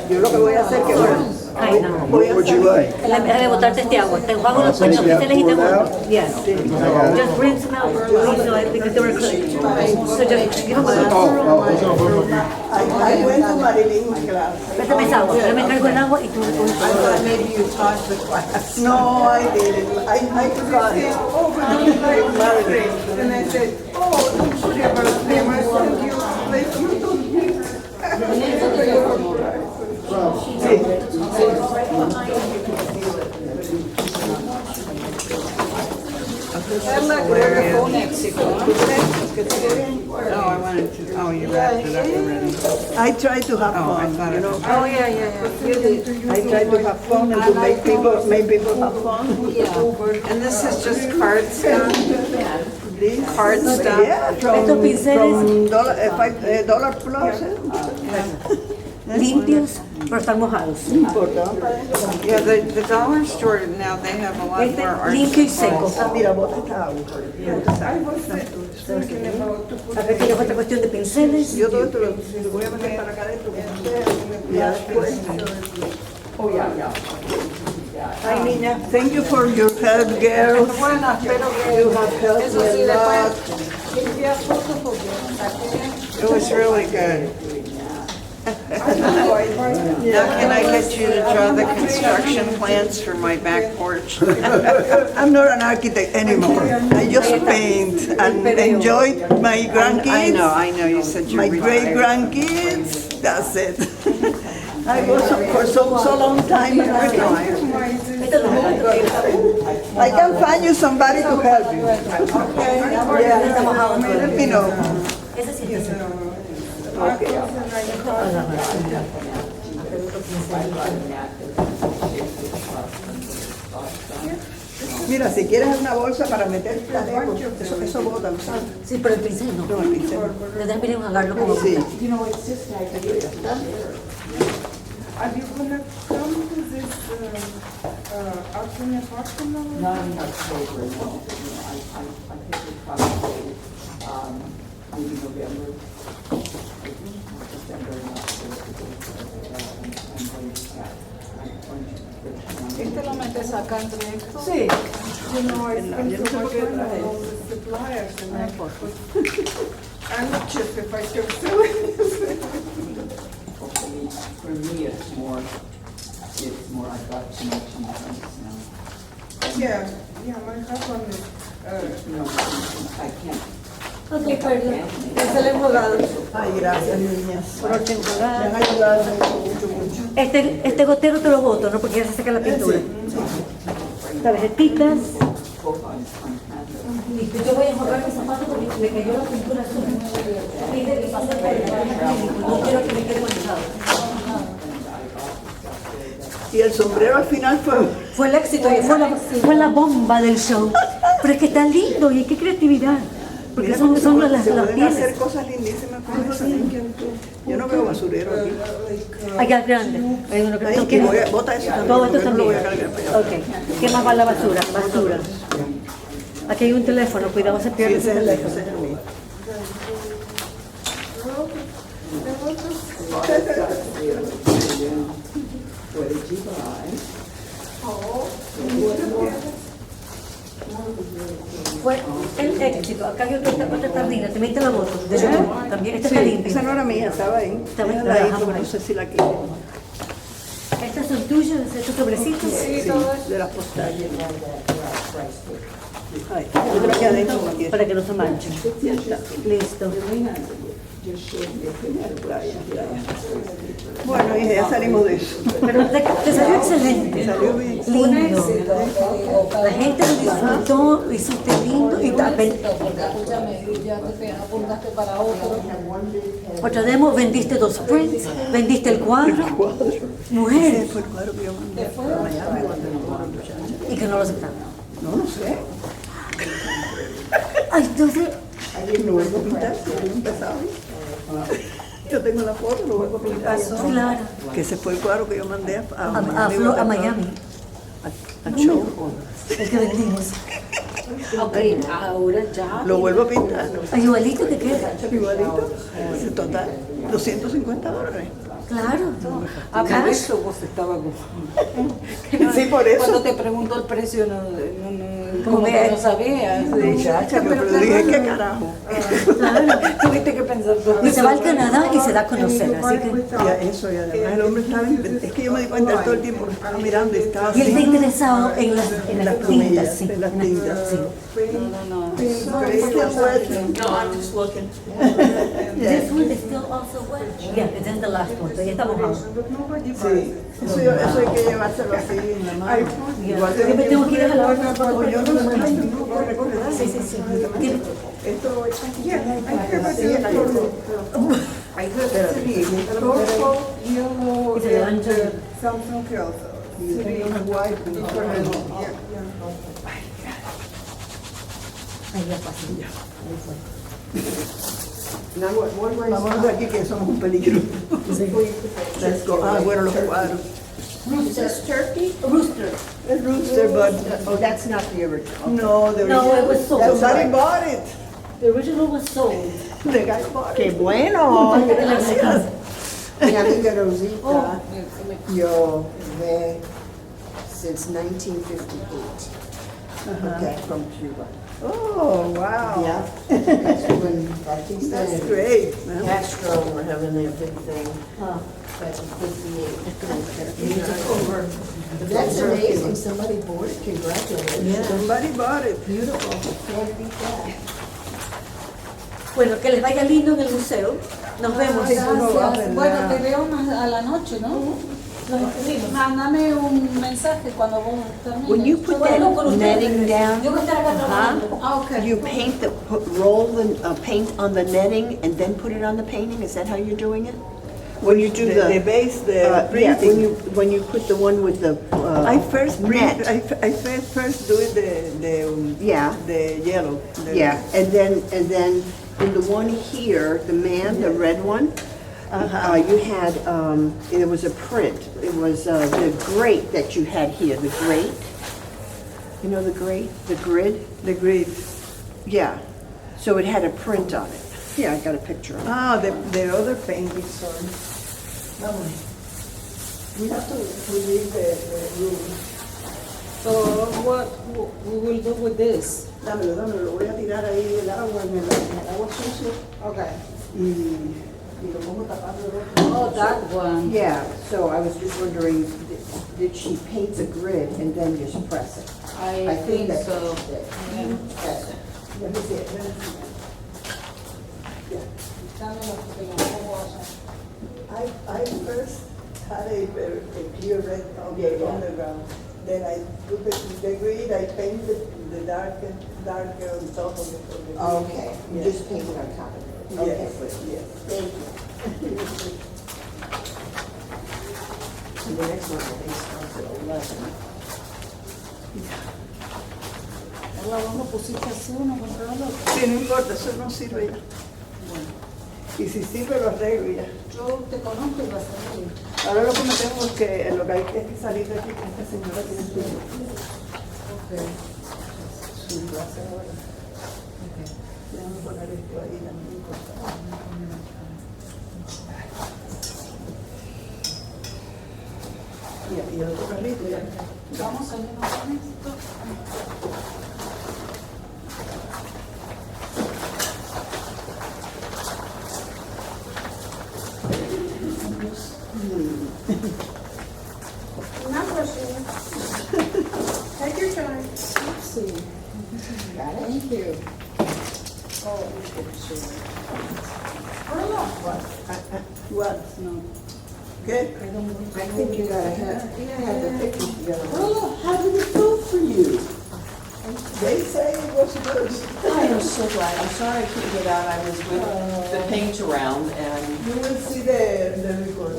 Yo lo que voy a hacer que Ay, no. voy a salir. Déjame botarte este agua. Te enjuago los Take that pinceles y te food enjuago. out. Yes. Just rinse them out. Please, no, because they were clean. So just give them a I went to Marilyn's class. Préstame esa agua. Yo me cargo el agua y tú me pones I thought maybe you taught the class. No, I didn't. I forgot it. Marilyn. And I said, oh, don't put it about them, I sent you, like, you told me. Perla, creo que fue un éxito, Oh, I wanted to, oh, you wrapped it up already. I try to have Oh, I fun, thought you it know. was. Oh, yeah. I try to have fun and to make people have fun. Yeah. And this is just card stuff? This, Hard stuff? yeah, Estos pinceles. from dollar plus. limpios, pero están mojados. Yeah, the dollar store now, they have a lot Este more art limpio y seco. Ah, mira, bota esta agua. Acá tienes otra cuestión de pinceles. Yo todo esto lo voy a meter para acá adentro con ustedes. Ya después. Oh, yeah, yeah. Ay, niña, thank you for your help, girls. Bueno, espero que You have helped eso me sí, a después lot. envía fotos porque saqué. It was really good. Now can I get you to draw the construction plans for my back porch? I'm not an architect anymore. I just paint and enjoy my grandkids. I know, you said you're My great retired. grandkids, that's it. I was for so long time retired. I can find you somebody to help you. Okay? Yeah, let me know. Ese sí está seco. Okay. Mira, si quieres una bolsa para meter eso bota, ¿no sabes? Sí, pero el pincel no. No, el pincel. Entonces venimos a agarrarlo como Sí. Are you gonna come to this alternate hospital? Not in October, no. I think we probably, maybe November. December, not ¿Este lo metes acá entre esto? Sí. You know, I No, spent yo no so sé por much qué money traje on all the suppliers and I I'm not sure if I can sell it. hopefully, for me, it's more, I've got too much insurance now. Yeah, my husband is, No, I can't. Ok, Perla. Pincel enjugado. Ay, gracias, niñas. Broche Me enjugado. han ayudado mucho. Este gotero te lo boto, ¿no? Porque ya se seca la pintura. Tarjetitas. Listo, yo voy a enjuagar mis zapatos porque me cayó la pintura azul. Dice que pasé por el clínico, no quiero que me quede manchado. Y el sombrero al final Fue el éxito, y fue la bomba del show. Pero es que está lindo y qué creatividad. Porque son se las pueden hacer pieles. cosas lindísimas con eso. Yo no veo basurero aquí. Allá grande. Hay uno que Ay, no que quiere. bota eso también, Todo esto porque no lo voy también. a cargar para allá. Ok. ¿Qué más va la basura? Basura. Aquí hay un teléfono, cuidado, se Sí, pierde. ese es el mío. Fue el éxito. Acá hay otra tardina, te mete la moto. De hecho, también, esta está limpia. Esa no era mía, estaba ahí. Estaba ahí, Déjala ahí, trabajamos porque no ahí. sé si la quiero. Estas son tuyas, estos sobrecitos. Sí, de las postales. Ay, yo creo que adentro cualquier. Para que no se manchen. Listo. Bueno, hija, ya salimos de eso. Pero te salió excelente. Salió bien. Lindo. La gente lo disfrutó, hiciste lindo y también. Escúchame, ya te apuntaste para otro. Otra demo, vendiste 2 prints, vendiste el cuadro. Mujer. Ese fue el cuadro que yo mandé a Miami cuando nos fueron muchachos. Y que no lo aceptaron. No sé. Ay, entonces, Alguien lo vuelvo a pintar, si no empezado. Yo tengo la foto, lo vuelvo a pintar. claro. Que ese fue el cuadro que yo mandé a A Miami. a show. El que vendimos. Ok, ahora ya. Lo vuelvo a pintar. Igualito que queda. Igualito. En total, $250. Claro. Ah, por Cash. eso vos estabas como... Sí, por eso. Cuando te preguntó el precio, como que- que no sabías. Chacha, pero dije, ¿qué carajo? Tuviste que pensar todo Y se va al eso. Canadá y se da a conocer, así que... Ya, eso, y además el hombre estaba, es que yo me di cuenta él todo el tiempo, estaba mirando y estaba Y él está así. interesado en las Las tintas, plumillas, sí. en las tintas. Sí. No. No, I'm just looking. This one is still also wet. Yeah, it is the last one, todavía está mojado. Sí, eso hay que llevárselo así en la mano. Igual Yo me tengo que ir a la hora. O yo no sé, corre, dale. Sí, sí, sí. Tiene- Esto es Yellow, Y se levanta. Samsung Kelso. Ahí ya pasó. Vámonos de aquí que somos un peligro. Let's go. Ah, bueno, los cuadros. Says turkey? Rooster. El rooster, but Oh, that's not the original. no, the No, original. it was sold. Somebody bought it. The original was sold. The guy bought ¡Qué it. bueno! Gracias. Mi amiga Rosita, yo ve since 1958. Okay, from Cuba. Oh, wow. Yeah. That's when Batista That's and great. Castro were having their big thing. Ah. Back in 58. But that's amazing, somebody bought it, congratulations. Somebody bought it. Beautiful, can't beat that. Bueno, que les vaya lindo en el museo. Nos vemos. Ay, eso no va a Gracias. Bueno, te perder. veo más a la noche, ¿no? Nos escribimos. Mándame un mensaje cuando vos termines. When you put Bueno, con that ustedes. netting down, Yo voy a estar acá trabajando. Ah, ok. you paint the, roll the paint on the netting and then put it on the painting? Is that how you're doing it? When you do The base, the yeah, printing. when you put the one with the I first net. I first do it Yeah. the yellow. Yeah, and then in the one here, the man, the red one, you had, it was a print. It was the grate that you had here, the grate. You know the grate, the grid? The grid. Yeah. So it had a print on it. Yeah, I got a picture of it. Ah, the other painting, sorry. We have to leave the room. So what we will do with this? Dámelo, lo voy a tirar ahí el agua en el agua sucio Okay. y lo pongo tapando el otro. Oh, that one. Yeah, so I was just wondering, did she paint the grid and then just press it? I think that's so. what she did. Yeah. That's it. Let me see it, let me see it. I first had a clear red on the underground. Then I put the grid, I painted the darker on top of the. Okay, you Yes. just painted on top of it. Okay, Yes, good. yes. Thank you. And the next one, I think, starts at 11. Hola, vos lo pusiste así uno contra el otro. Sí, no importa, eso no sirve ya. Y si sirve lo arreglo ya. Yo te conozco y vas a ver. Ahora lo que me tengo es que, lo que hay que salir de aquí, que esta señora tiene tiempo. Su clase ahora. Déjame poner esto ahí, no importa. Y el otro carrito ya. Vamos a irnos con esto. Not rushing. Take your time. Sí. Got it? Thank you. What? No. ¿Qué? I think you gotta have the pictures together. Oh, how did it go for you? They say it was good. I am so glad. I'm sorry I couldn't get out. I was with the paint around and, You will see the recording.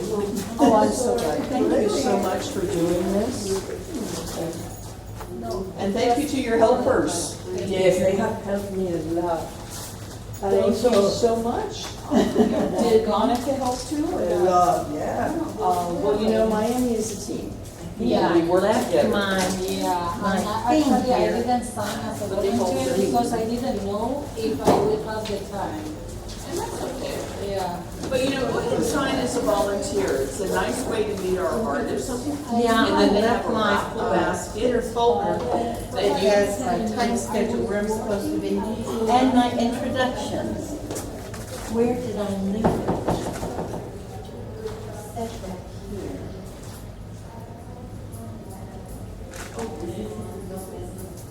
oh, I'm so glad. Thank you so much for doing this. And thank you to your helpers. Yes, they have helped me a lot. Thank you so much. Did Monica help too? or A not? lot, yeah. Well, you know, Miami is a team. Yeah, we work left together. my I thing actually, I here. didn't sign as a But they hold volunteer three. because I didn't know if I would have the time. And that's okay. Yeah. But you know, go ahead and sign as a volunteer. It's a nice way to meet our artists. Yeah, And I then they have left a my raffle basket. folder That that you, has my time schedule, where I'm supposed to be, and my introductions. Where did I leave it? Set that here. Oh, this is no business.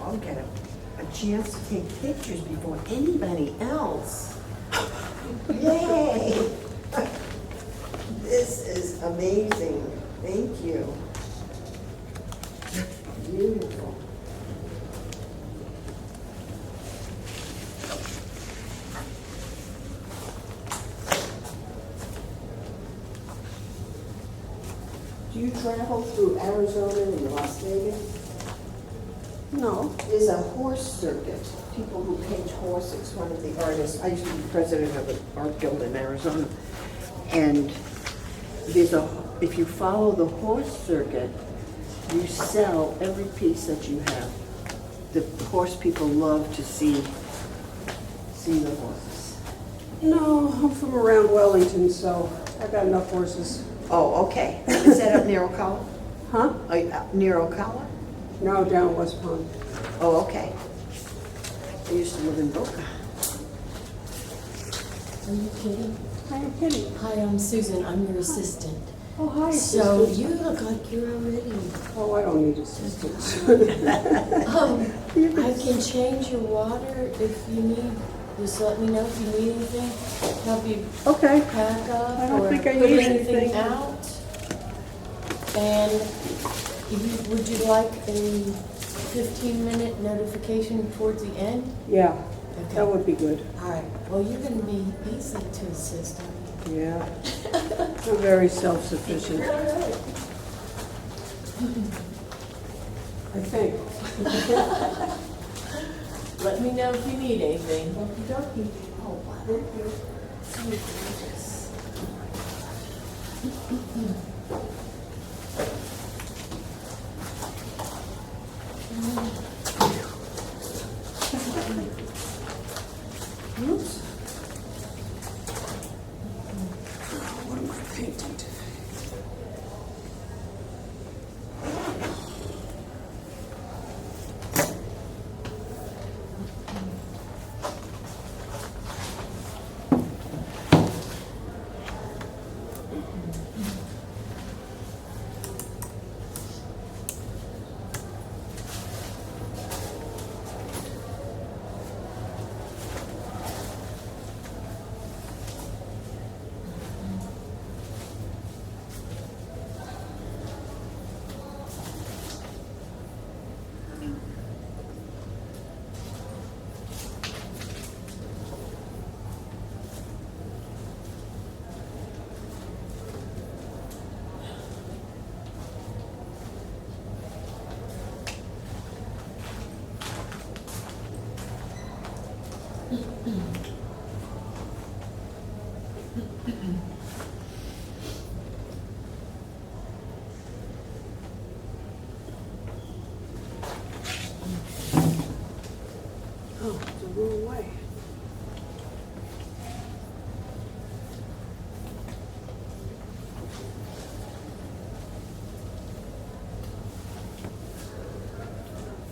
I'll get a chance to take pictures before anybody else. Yay! This is amazing. Thank you. Beautiful. Do you travel through Arizona and Las Vegas? No. There's a horse circuit, people who cage horses, one of the artists, I used to be president of an art guild in Arizona. And there's if you follow the horse circuit, you sell every piece that you have. The horse people love to see the horses. No, I'm from around Wellington, so I got enough horses. Oh, okay. Is that up near Ocala? Huh? Near Ocala? No, down West Pond. Oh, okay. I used to live in Boca. Are you kidding? I am kidding. Hi, I'm Susan, I'm your assistant. Oh, hi, So assistant. you look like you're already. Oh, I don't need assistance. I can change your water if you need. Just let me know if you need anything. Help you Okay. pack up I don't or think I put need anything anything. out. And would you like a 15-minute notification towards the end? Yeah, Okay. that would be good. All right. Well, you're going to be easy to assist, aren't you? Yeah. I'm very self-sufficient. I think. Let me know if you need anything. Okey-dokey. Oh, wow. So gorgeous. Oops. What am I painting today? Oh, it's the wrong way.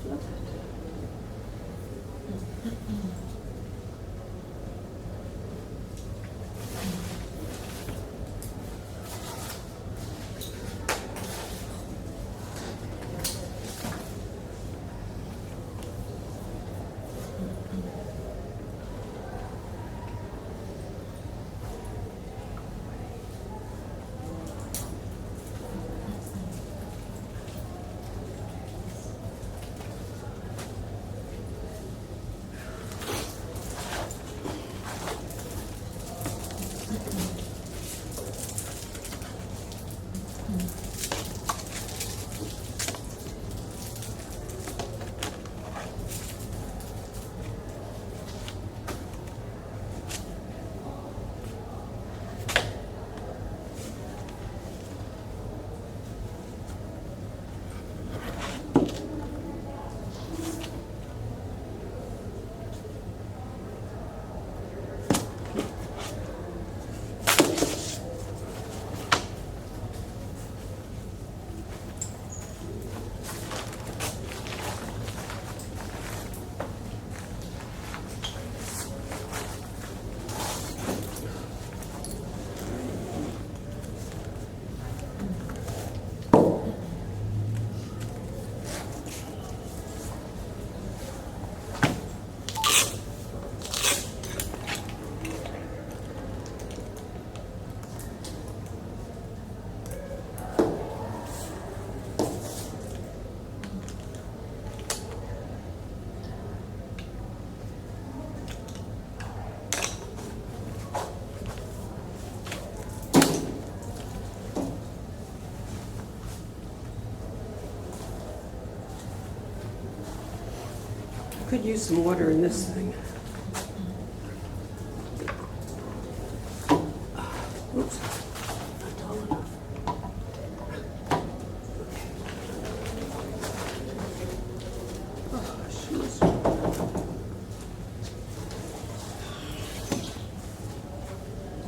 Flip it. Could use some water in this thing. Oops, not tall enough. Oh, shoes.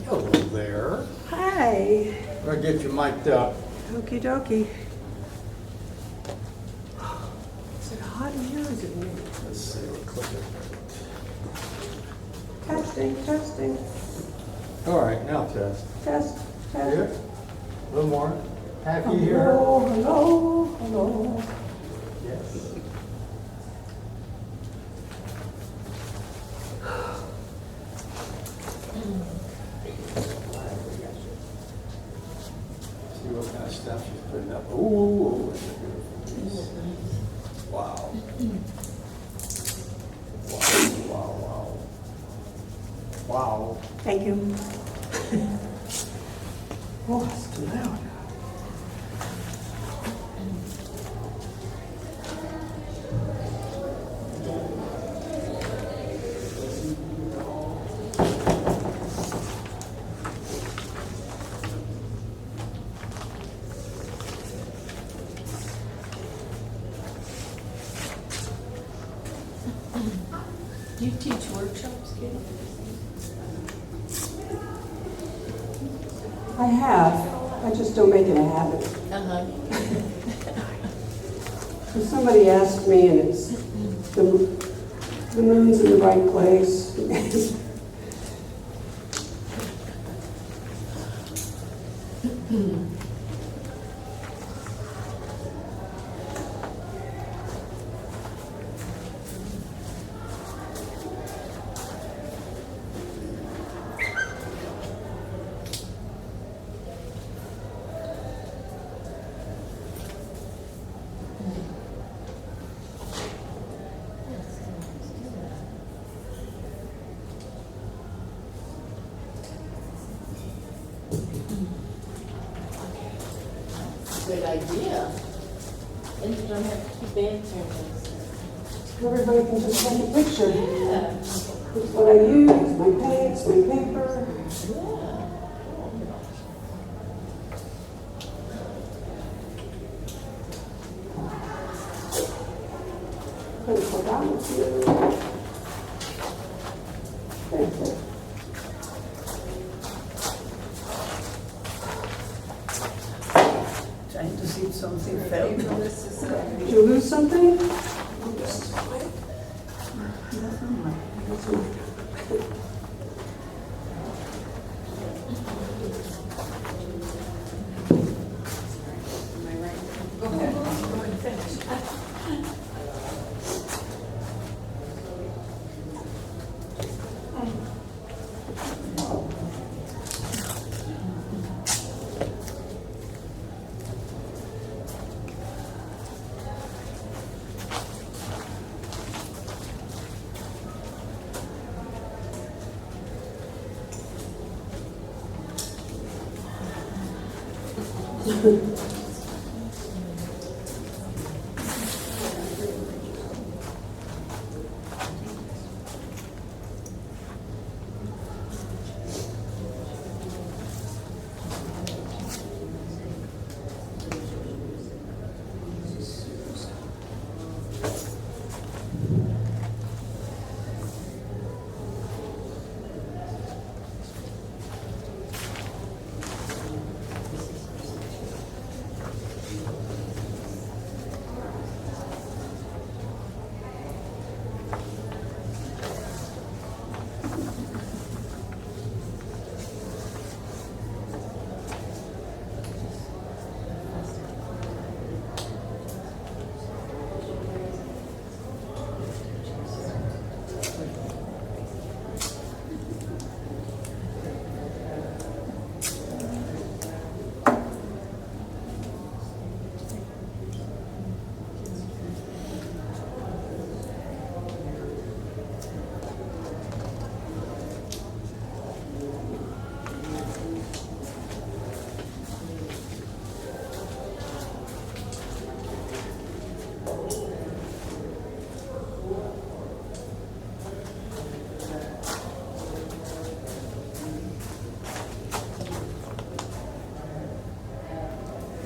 Hello there. Hi. I'll get you mic'd up. Okie dokie. Is it hot in here or is it me? Let's see, we'll click it. Testing, testing, All right, now test. test, test. Here, a little more. Half you hear? Hello, hello, hello. Yes. See what kind of stuff she's putting up. Ooh, it's a beautiful piece. Wow. Wow, wow, wow. Wow. Thank you. Oh, it's too loud. Do you teach workshops, Katie? I have, I just don't make it a habit. Uh-huh. If somebody asked me and it's, the moon's in the right place. Good idea. And you don't have to keep answering this. Everybody can just take a picture. Yeah. This is what I use, my paints, my paper. Gonna put down a few. That's it. Trying to see if something fell. Did you lose something?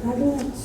Fabulous.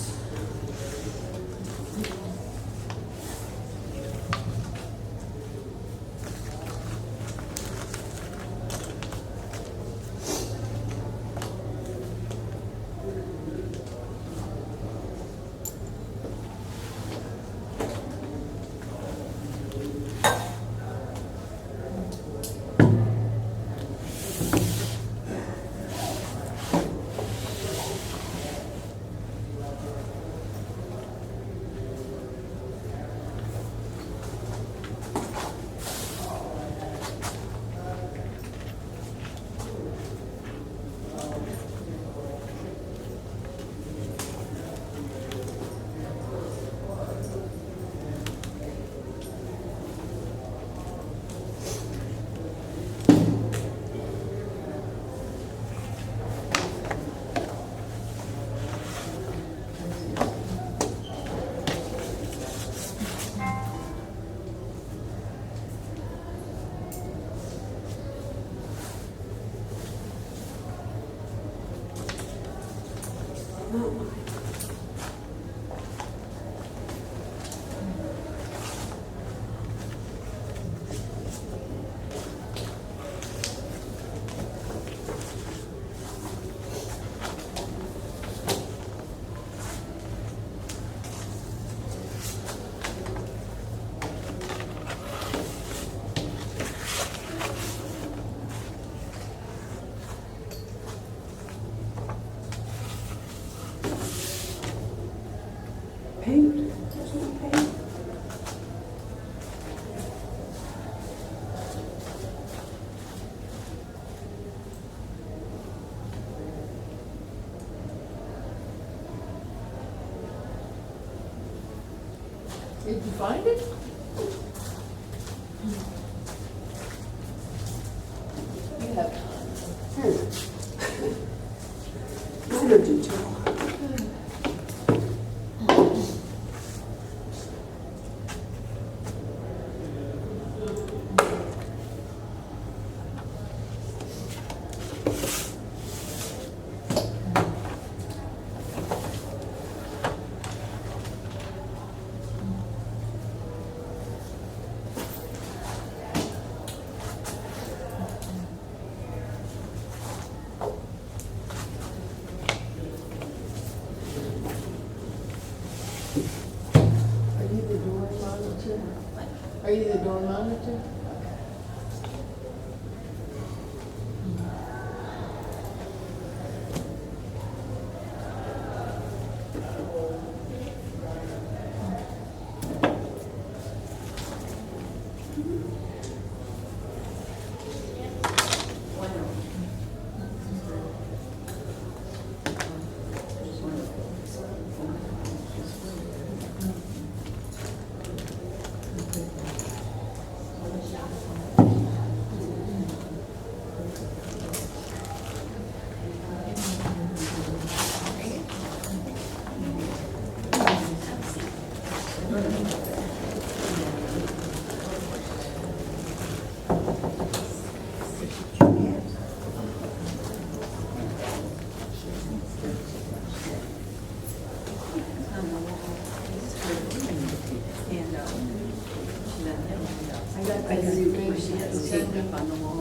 Paint. There's no paint. Did you find it? You have Minor detail. thermometer?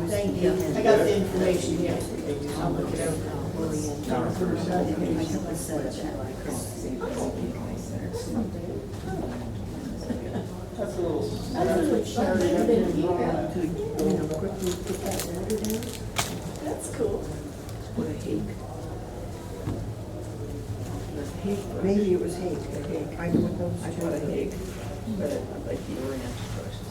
Thank you. I got the information yesterday. I'll look it over. That's a little. That's cool. Maybe it was hate. I put a Hague, but I like the Orient brushes.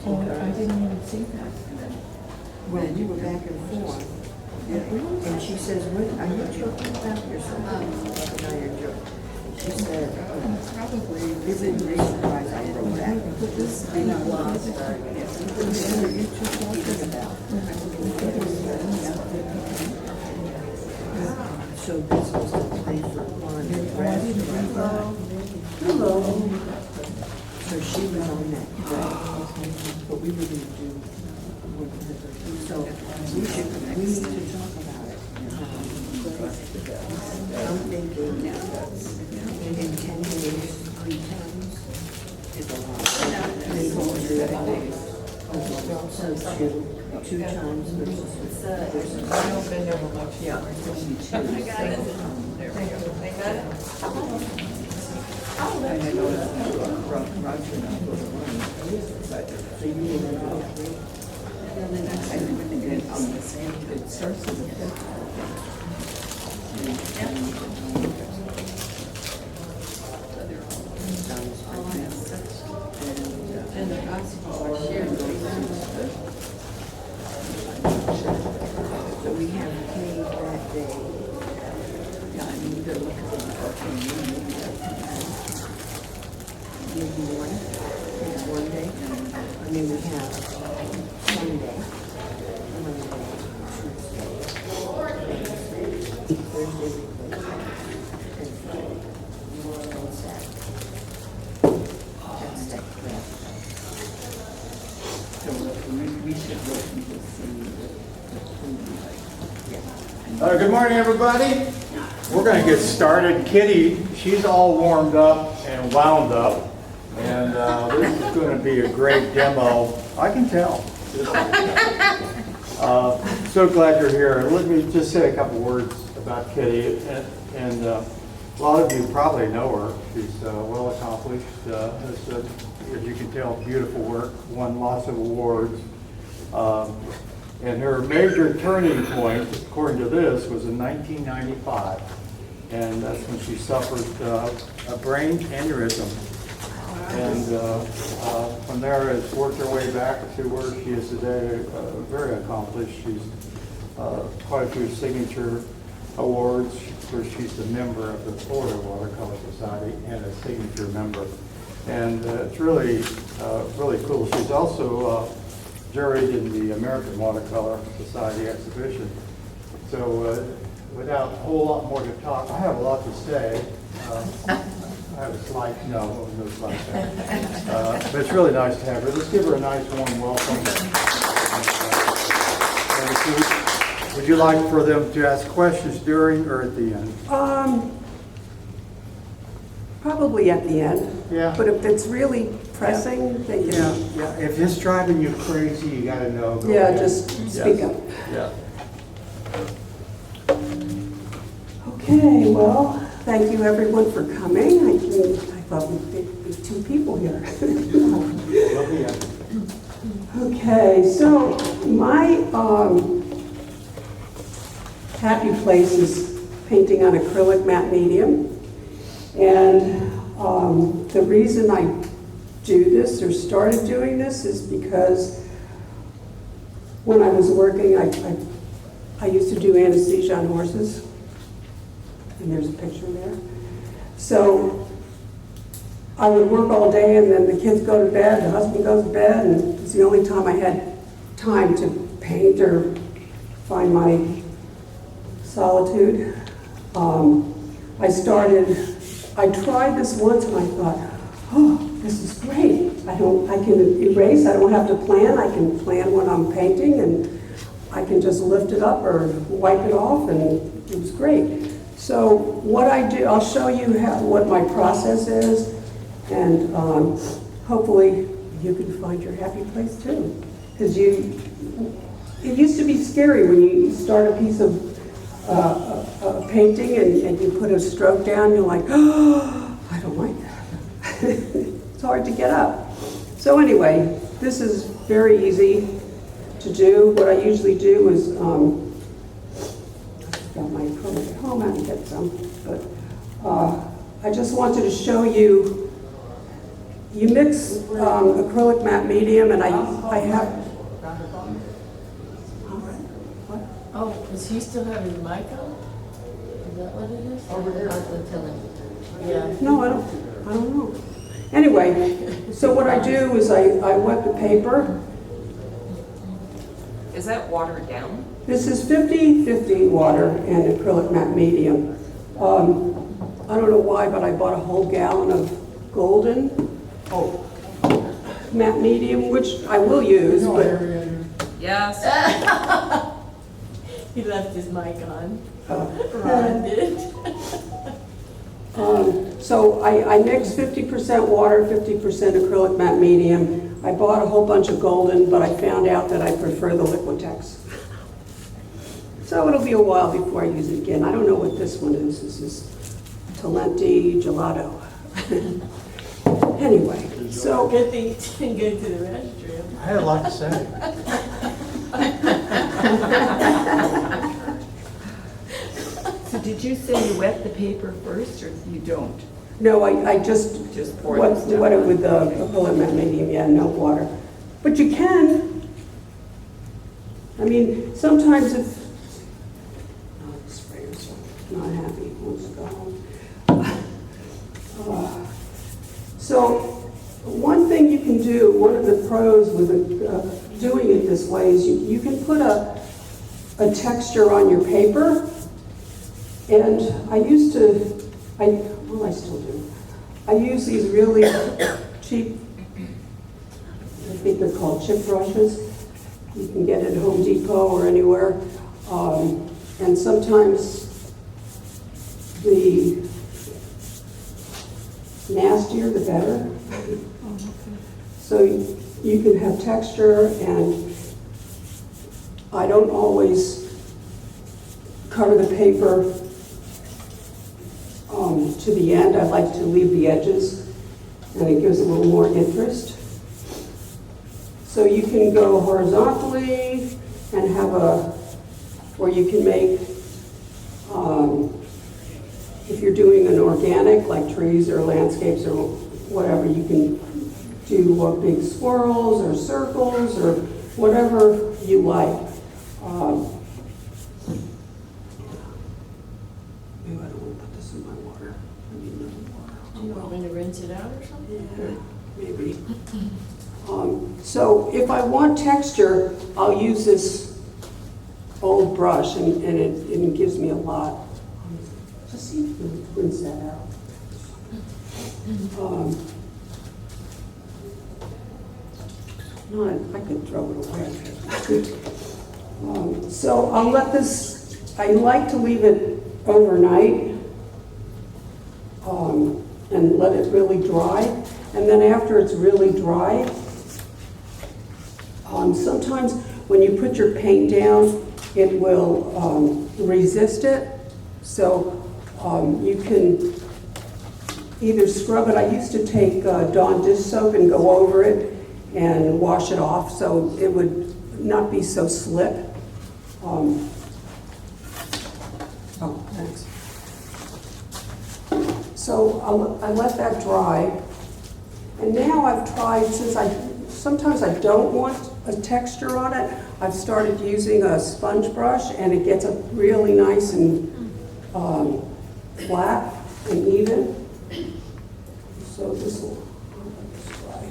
I didn't even see that. Well, we were back and forth. And she says, what, are you joking about yourself? No, you're joking. She said, probably, this is the reason why I wrote back. This thing I lost. What are you two talking about? So this was the 3 for 1. Hello. So she was on that, but we were going to do, so we need to talk about it. I'm thinking in 10 days, 3 times is a lot. Maybe so 2 times versus. I don't bend over much, yeah. I got it. There we go. I got it. I had noticed Roger not was one, so you will go. I didn't get on the same, it starts with the fifth. And the hospital are shared. So we have paid that day. Yeah, I mean, they're looking for the parking. Maybe one day. I mean, we have Sunday, Monday, Tuesday, Thursday, and Friday, and Saturday. That's that crap. So we should look and just see Good morning, everybody. We're going to get started. Kitty, she's all warmed up and wound up, and this is going to be a great demo. I can tell. So glad you're here. Let me just say a couple words about Kitty, and a lot of you probably know her. She's well accomplished, has as you can tell, beautiful work, won lots of awards. And her major turning point, according to this, was in 1995. And that's when she suffered a brain aneurysm. And from there, it's worked her way back to where she is today, very accomplished. She's quite a few signature awards. Of course, she's a member of the Florida Watercolor Society and a signature member. And it's really, really cool. She's also juried in the American Watercolor Society exhibition. So without a whole lot more to talk, I have a lot to say. I have a slide, no slide. But it's really nice to have her. Let's give her a nice warm welcome. Would you like for them to ask questions during or at the end? Probably at the end. Yeah. But if it's really pressing, they can. Yeah. If it's driving you crazy, you gotta know. Go Yeah, ahead. just speak up. Yeah. Okay, well, thank you everyone for coming. I thought we'd be two people here. Okay, so my happy place is painting on acrylic matte medium. And the reason I do this or started doing this is because when I was working, I used to do anesthesia on horses. And there's a picture there. So I would work all day and then the kids go to bed, the husband goes to bed, and it's the only time I had time to paint or find my solitude. I tried this once and I thought, oh, this is great. I can erase, I don't have to plan. I can plan when I'm painting and I can just lift it up or wipe it off, and it was great. So what I do, I'll show you what my process is, and hopefully you can find your happy place too. Because it used to be scary when you start a piece of painting and you put a stroke down, you're like, oh, I don't like that. It's hard to get up. So anyway, this is very easy to do. What I usually do is, I've got my acrylic at home, I have to get some, but I just wanted to show you, you mix acrylic matte medium, and I have, Oh, does he still have his mic on? Is that what it is? Over there. Yeah. no, I don't know. Anyway, so what I do is I wet the paper. Is that watered down? This is 50-50 water and acrylic matte medium. I don't know why, but I bought a whole gallon of golden matte medium, which I will use, but Yes. He left his mic on. Ron did. so I mix 50% water, 50% acrylic matte medium. I bought a whole bunch of golden, but I found out that I prefer the Liquitex. So it'll be a while before I use it again. I don't know what this one is. This is Talenti Gelato. Anyway, so Good thing you didn't go to the restroom. I had a lot to say. So did you say you wet the paper first, or you don't? no, I just pour wet the stuff it on. with the acrylic matte medium, yeah, no water. But you can. I mean, sometimes if, oh, the sprayer's not happy, wants to go home. So one thing you can do, one of the pros with doing it this way is you can put a texture on your paper. And I used to, well, I still do. I use these really cheap, I think they're called chip brushes. You can get it at Home Depot or anywhere. And sometimes the nastier, the better. So you can have texture, and I don't always cover the paper to the end. I like to leave the edges, and it gives a little more interest. So you can go horizontally and have or you can make, if you're doing an organic, like trees or landscapes or whatever, you can do big swirls or circles or whatever you like. Maybe I don't want to put this in my water. I need another water. Do you want me to rinse it out or something? Yeah, maybe. So if I want texture, I'll use this old brush, and it gives me a lot. Just see if you rinse that out. No, I could throw it away. So I'll let this, I like to leave it overnight and let it really dry. And then after it's really dry, sometimes when you put your paint down, it will resist it. So you can either scrub it. I used to take Dawn dish soap and go over it and wash it off so it would not be so slick. Oh, thanks. So I let that dry. And now I've tried, sometimes I don't want a texture on it, I've started using a sponge brush, and it gets up really nice and flat and even. So this will dry.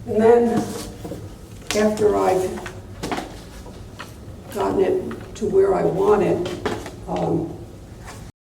And then after I've gotten it to where I want it,